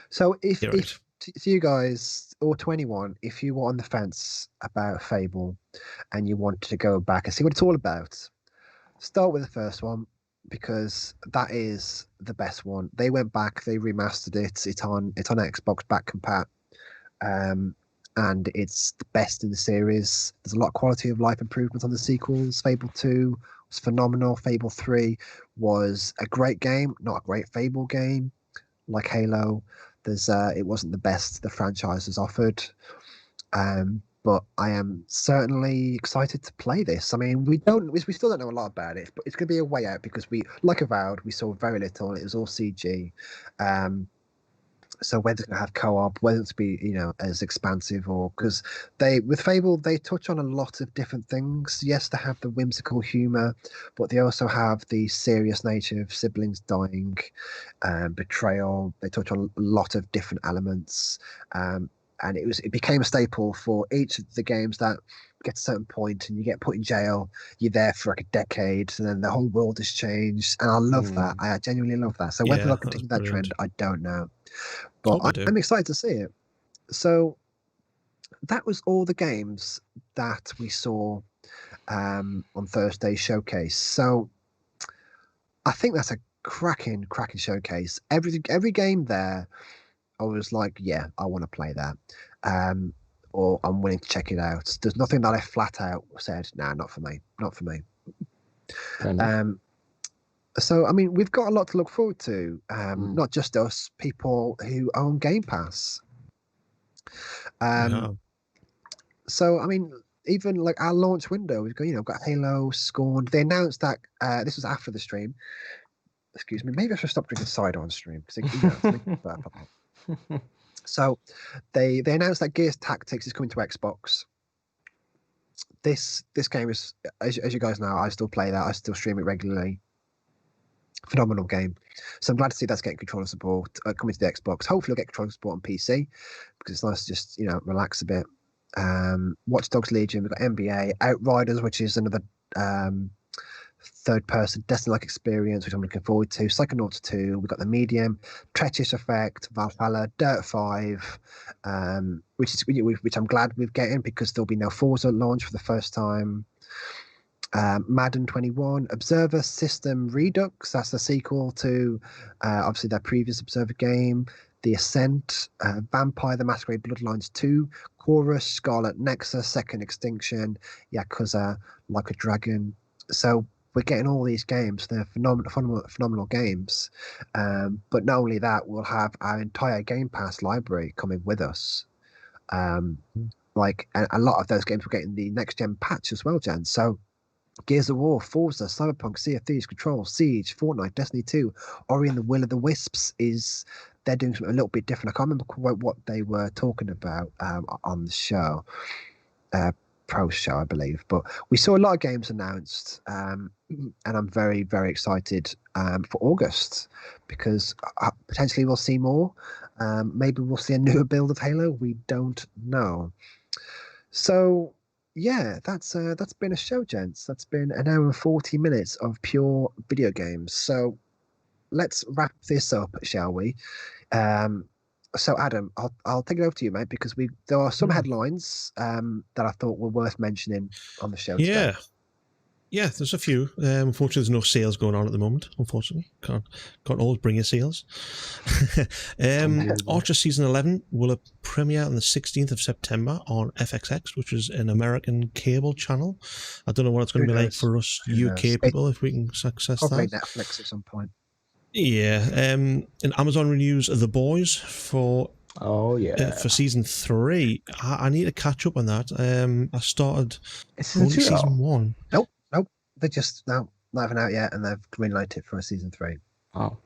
so if to you guys, or to anyone, if you were on the fence about Fable and you wanted to go back and see what it's all about, start with the first one, because that is the best one. They went back, they remastered it. It's on Xbox back compat, and it's the best in the series. There's a lot of quality of life improvements on the sequels. Fable 2 was phenomenal. Fable 3 was a great game, not a great Fable game like Halo. It wasn't the best the franchise has offered. But I am certainly excited to play this. I mean, we still don't know a lot about it, but it's going to be a way out, because like Avowed, we saw very little. It was all CG. So whether it's going to have co-op, whether it's be as expansive, or because with Fable they touch on a lot of different things. Yes, they have the whimsical humor, but they also have the serious nature of siblings dying, betrayal. They touch on a lot of different elements. And it became a staple for each of the games that get to a certain point and you get put in jail. You're there for like a decade, and then the whole world has changed. And I love that. I genuinely love that. So whether Yeah, they'll continue that trend, I don't know. But Hope they do. I'm excited to see it. So that was all the games that we saw on Thursday's showcase. So I think that's a cracking showcase. Every game there, I was like, yeah, I want to play that. Or I'm willing to check it out. There's nothing that I flat out said, nah, not for me. So, I mean, we've got a lot to look forward to. Not just us, people who own Game Pass. So, I mean, even like our launch window, we've got Halo, Scorn. They announced that this was after the stream. Excuse me, maybe I should stop drinking cider on stream because So they announced that Gears Tactics is coming to Xbox. This game is, as you guys know, I still play that. I still stream it regularly. Phenomenal game. So I'm glad to see that's getting controller support coming to the Xbox. Hopefully it'll get controller support on PC because it's nice to just relax a bit. Watch Dogs Legion. We've got NBA, Outriders, which is another third-person Destiny-like experience, which I'm looking forward to. Psychonauts 2, we've got The Medium, Treacherous Effect, Valhalla, Dirt 5, which I'm glad we're getting because there'll be no Forza launch for the first time. Madden 21, Observer System Redux, that's the sequel to obviously their previous Observer game. The Ascent, Vampire the Masquerade Bloodlines 2, Chorus, Scarlet Nexus, Second Extinction, Yakuza, Like a Dragon. So we're getting all these games. They're phenomenal games. But not only that, we'll have our entire Game Pass library coming with us. And a lot of those games will get in the next gen patch as well, Jen. So Gears of War, Forza, Cyberpunk, Sea of Thieves, Control, Siege, Fortnite, Destiny 2, Ori and the Will of the Wisps they're doing something a little bit different. I can't remember quite what they were talking about on the show. Pro show, I believe, but we saw a lot of games announced, and I'm very, very excited for August because potentially we'll see more. Maybe we'll see a newer build of Halo. We don't know. So yeah, that's been a show, gents. That's been an hour and 40 minutes of pure video games. So let's wrap this up, shall we? So Adam, I'll take it over to you, mate, because there are some headlines that I thought were worth mentioning on the show today. Yeah, there's a few. Unfortunately, there's no sales going on at the moment. Unfortunately, can't always bring you sales. Archer Season 11 will premiere on the 16th of September on FXX, which is an American cable channel. I don't know what it's going to be like for us UK people if we can access probably that. Netflix at some point. Yeah, and Amazon renews The Boys for season 3. I need to catch up on that. I started only season 1. Nope. They're just not even out yet, and they've greenlighted it for a season 3. Oh,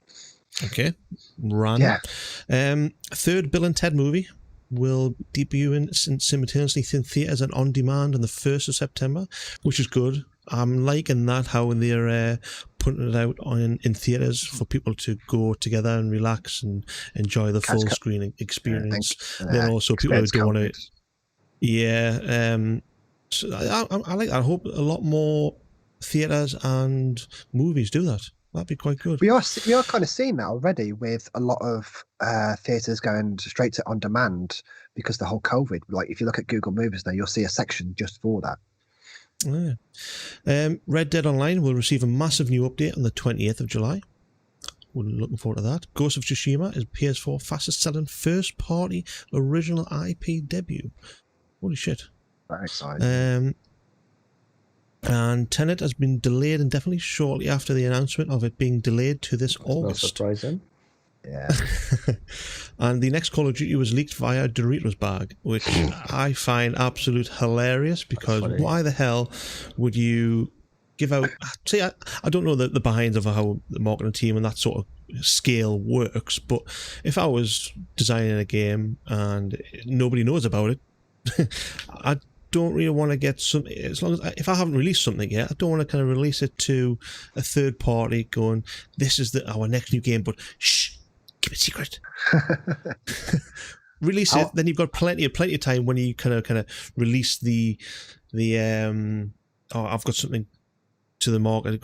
okay, random. Yeah. Third Bill and Ted movie will debut simultaneously in theaters and on demand on the 1st of September, which is good. I'm liking that, how they're putting it out in theaters for people to go together and relax and enjoy the full screen experience. Then also people who don't want to. Yeah, so I like that. I hope a lot more theaters and movies do that. That'd be quite good. We are kind of seeing that already with a lot of theaters going straight to on demand because the whole COVID. Like if you look at Google Movies now, you'll see a section just for that. Yeah. Red Dead Online will receive a massive new update on the 20th of July. We're looking forward to that. Ghost of Tsushima is PS4 fastest selling first party original IP debut. Holy shit. Very exciting. And Tenet has been delayed indefinitely shortly after the announcement of it being delayed to this August. Not surprising. Yeah. And the next Call of Duty was leaked via Doritos bag, which I find absolute hilarious because why the hell would you give out... See, I don't know the behinds of how the marketing team and that sort of scale works, but if I was designing a game and nobody knows about it, I don't really want to get something, as long as if I haven't released something yet, I don't want to kind of release it to a third party going, this is our next new game, but shh, keep it secret. Release it, then you've got plenty of time when you kind of release the I've got something to the market,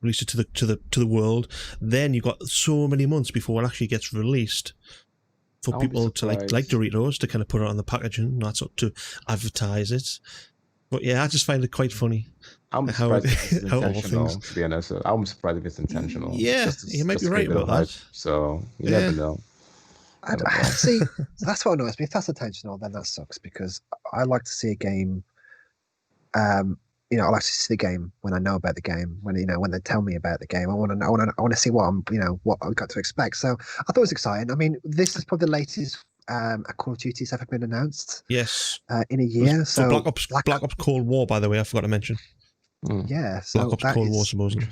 release it to the world. Then you've got so many months before it actually gets released for people to like Doritos to kind of put it on the packaging, not up to advertise it. But yeah, I just find it quite funny. I'm surprised if it's intentional, to be honest. I'm surprised if it's intentional. Yeah, you might be right about that. So you never know. See, that's what annoys me. If that's intentional, then that sucks, because I like to see a game. I like to see the game when I know about the game. When they tell me about the game, I want to see what what I've got to expect. So I thought it was exciting. I mean, this is probably the latest Call of Duty's ever been announced. Yes, in a year. So Black Ops Cold War, by the way, I forgot to mention. Yeah, so Black Ops Cold War, supposedly.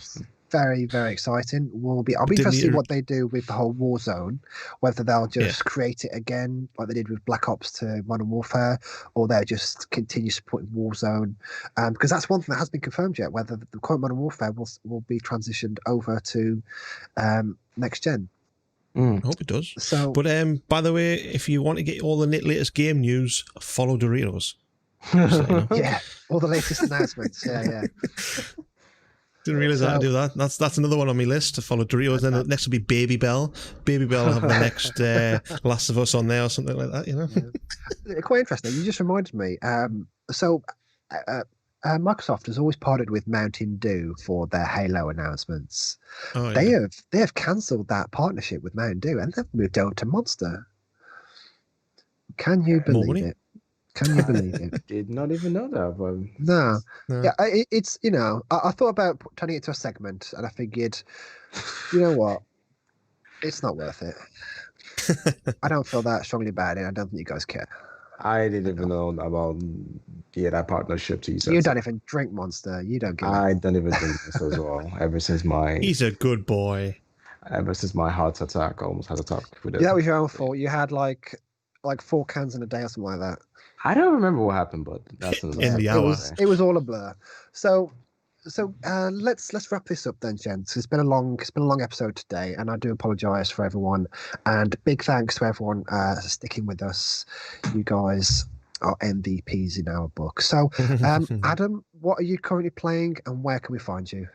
Very, very exciting. I'll be interested to see what they do with the whole Warzone, whether they'll just create it again like they did with Black Ops to Modern Warfare, or they'll just continue supporting Warzone. Because that's one thing that hasn't been confirmed yet, whether the current Modern Warfare will be transitioned over to next gen. I hope it does. So, but by the way, if you want to get all the latest game news, follow Doritos. Yeah, all the latest announcements. Yeah. Didn't realize I had to do that. That's another one on my list to follow Doritos. Then next will be Baby Bell. Baby Bell will have the next Last of Us on there or something like that. Yeah. Quite interesting. You just reminded me. Microsoft has always partnered with Mountain Dew for their Halo announcements. Oh, they have cancelled that partnership with Mountain Dew and they've moved over to Monster. Can you believe it? Can you believe it? Did not even know that. But... No. Yeah, it's I thought about turning it to a segment, and I figured, you know what, it's not worth it. I don't feel that strongly about it. I don't think you guys care. I didn't even know about that partnership. You don't even drink Monster. You don't get it. I don't even drink this as well. He's a good boy. Ever since my heart attack, I almost had a attack with it. Yeah, that was your own fault. You had like 4 cans in a day or something like that. I don't remember what happened, but that's in the hour. It was all a blur. So let's wrap this up then, gents. It's been a long episode today, and I do apologise for everyone. And big thanks to everyone sticking with us. You guys are MVPs in our book. So, Adam, what are you currently playing, and where can we find you?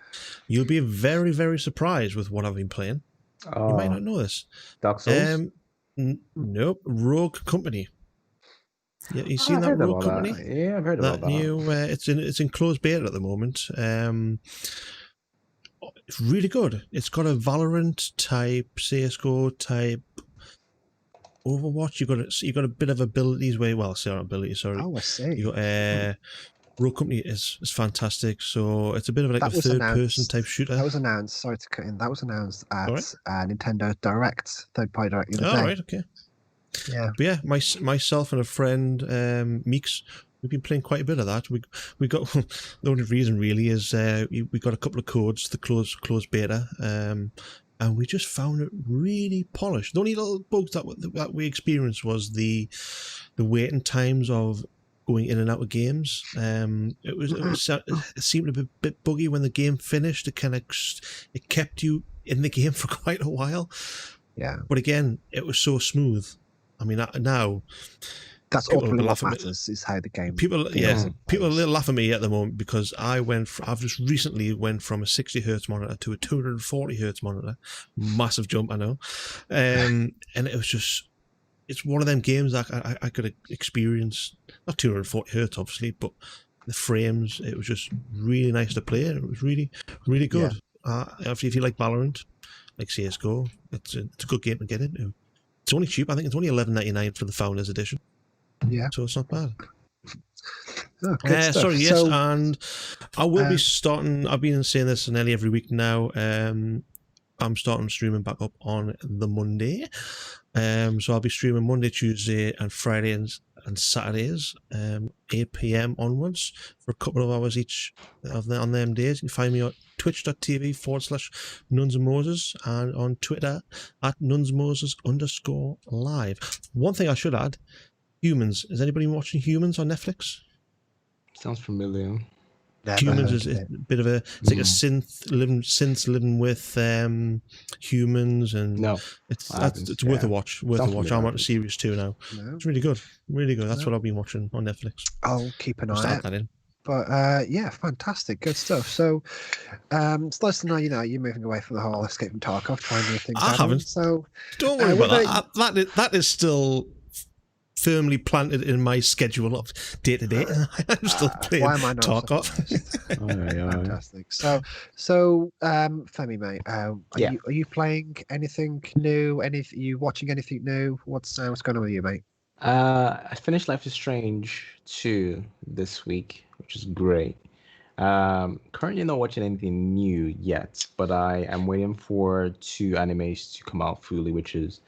You'll be very, very surprised with what I've been playing. You might not know this. Dark Souls? Nope. Rogue Company. Yeah, you seen that Rogue Company? That. Yeah, I've heard about that. New, it's in closed beta at the moment. It's really good. It's got a Valorant type, CS:GO type, Overwatch. You got a bit of abilities. Sorry. Oh, I see. You got Rogue Company is fantastic. So it's a bit of like a third-person type shooter. That was announced. Sorry to cut in. That was announced at Nintendo Direct, third-party Direct. The other day. Right. Okay. Yeah. But yeah, myself and a friend, Meeks, we've been playing quite a bit of that. We got the only reason really is we got a couple of codes, the closed beta, and we just found it really polished. The only little bugs that we experienced was the waiting times of going in and out of games. It seemed a bit buggy when the game finished. It kept you in the game for quite a while. Yeah. But again, it was so smooth. I mean, now that's ultimately what matters is how the game. People laugh at me at the moment because I've just recently went from a 60 hertz monitor to a 240 hertz monitor. Massive jump, I know, and it was just. It's one of them games that I could experience, not 240 hertz obviously, but the frames. It was just really nice to play. It was really, really good. Yeah. If you like Valorant, like CS:GO, it's a good game to get into. It's only cheap. I think it's only $11.99 for the Founders Edition. Yeah, so it's not bad. Oh, good stuff. And I will be starting. I've been saying this nearly every week now. I'm starting streaming back up on the Monday. So I'll be streaming Monday, Tuesday, and Friday and Saturdays, 8 p.m. onwards for a couple of hours each on them days. You can find me on twitch.tv/nunsandmoses and on Twitter at nunsmoses_live. One thing I should add, Humans. Is anybody watching Humans on Netflix? Sounds familiar. Humans is a bit of it's like a synth living with humans, and it's worth a watch. I'm on series 2 now. No. It's really good, really good. That's what I've been watching on Netflix. I'll keep an eye out. That in. But yeah, fantastic, good stuff. So it's nice to know, you're moving away from the whole Escape from Tarkov, trying new things I out. haven't. So Don't worry what about that. That is still firmly planted in my schedule of day to day. I'm still playing why am I not Tarkov. Fantastic. So, Femi, mate, are you playing anything new? You watching anything new? What's going on with you, mate? I finished Life is Strange 2 this week, which is great. Currently not watching anything new yet, but I am waiting for 2 animes to come out fully, which is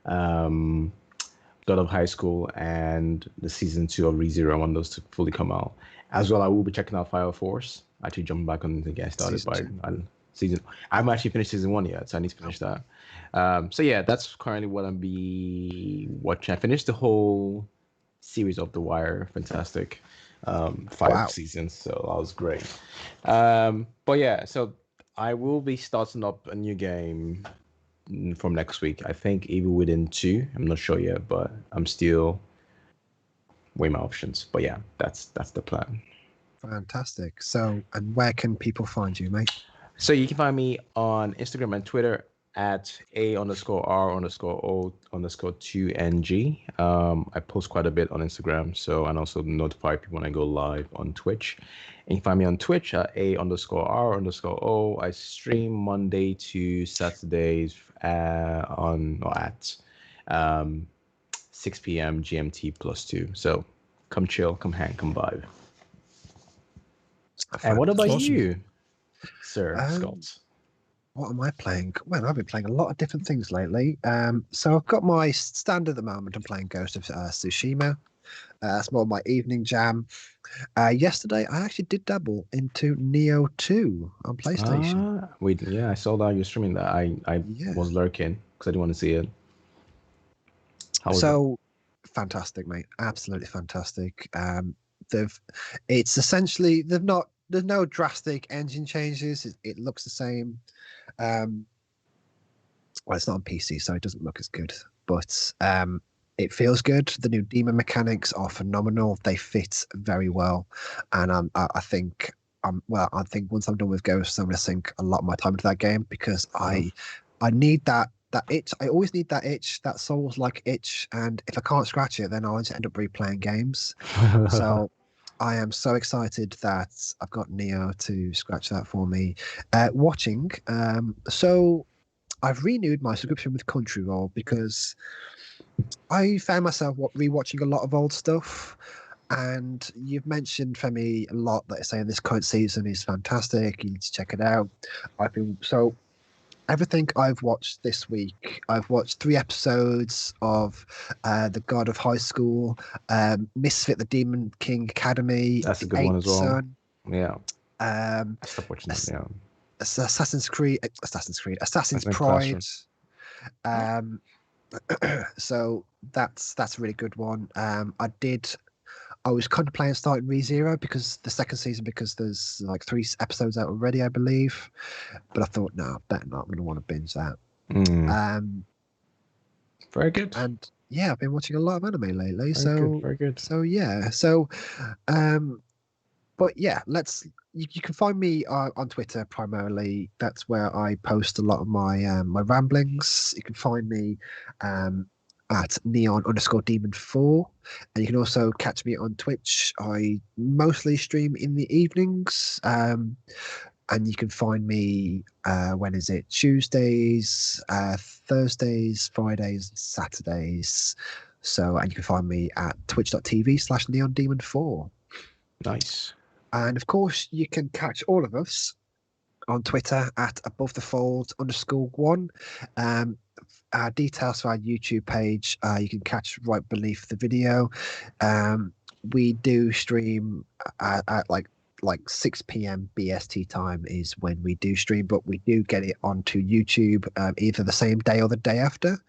God of High School and the season 2 of ReZero. I want those to fully come out. As well, I will be checking out Fire Force. Actually, jumping back on the get started season. I haven't actually finished season 1 yet, so I need to finish that. So yeah, that's currently what I'm be watching. I finished the whole series of The Wire. Fantastic. 5 seasons, so that was great. But yeah, so I will be starting up a new game from next week. I think Evil Within 2. I'm not sure yet, but I'm still weighing my options. But yeah, that's the plan. Fantastic. So, and where can people find you, mate? So you can find me on Instagram and Twitter at A_R_O_2NG. I post quite a bit on Instagram, and also notify people when I go live on Twitch. And you can find me on Twitch at A_R_O_. I stream Monday to Saturdays at 6 p.m. GMT +2. So come chill, come hang, come vibe. And what about you, Sir Scott? What am I playing? Well, I've been playing a lot of different things lately. So I've got my standard at the moment. I'm playing Ghost of Tsushima. That's more my evening jam. Yesterday, I actually did dabble into Neo 2 on PlayStation. I saw that you're streaming that. I was lurking because I didn't want to see it. How was it? Fantastic, mate. Absolutely fantastic. It's essentially there's no drastic engine changes. It looks the same. Well, it's not on PC, so it doesn't look as good, but it feels good. The new demon mechanics are phenomenal. They fit very well, and I think once I'm done with Ghost, I'm going to sink a lot of my time into that game because I need that itch. I always need that itch, that Souls-like itch, and if I can't scratch it, then I'll just end up replaying games. So I am so excited that I've got Neo to scratch that for me. Watching, so I've renewed my subscription with Crunchyroll because I found myself rewatching a lot of old stuff. And you've mentioned, Femi, a lot that are saying this current season is fantastic. You need to check it out. Everything I've watched this week, I've watched 3 episodes of The God of High School, Misfit the Demon King Academy. That's a good one as well. Son. Yeah. I stopped watching that. Yeah. Assassin's Pride. So that's a really good one. I was contemplating starting ReZero because the second season, because there's like 3 episodes out already, I believe. But I thought, no, better not. I'm going to want to binge that. Very good. And yeah, I've been watching a lot of anime lately. Very good. So yeah. But yeah, you can find me on Twitter primarily. That's where I post a lot of my my ramblings. You can find me at neon_demon4, and you can also catch me on Twitch. I mostly stream in the evenings, and you can find me when is it? Tuesdays, Thursdays, Fridays, Saturdays. And you can find me at twitch.tv/neondemon4. Nice. And of course, you can catch all of us on Twitter at abovethefold_1. Our details for our YouTube page, you can catch right beneath the video. We do stream at like 6 p.m. BST time is when we do stream, but we do get it onto YouTube either the same day or the day after.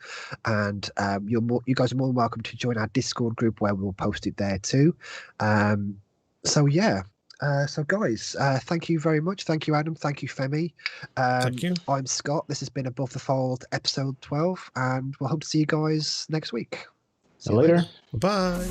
And you guys are more than welcome to join our Discord group where we'll post it there too. So yeah. So guys, thank you very much. Thank you, Adam. Thank you, Femi. Thank you. I'm Scott. This has been Above the Fold, episode 12, and we'll hope to see you guys next week. See you later. Bye.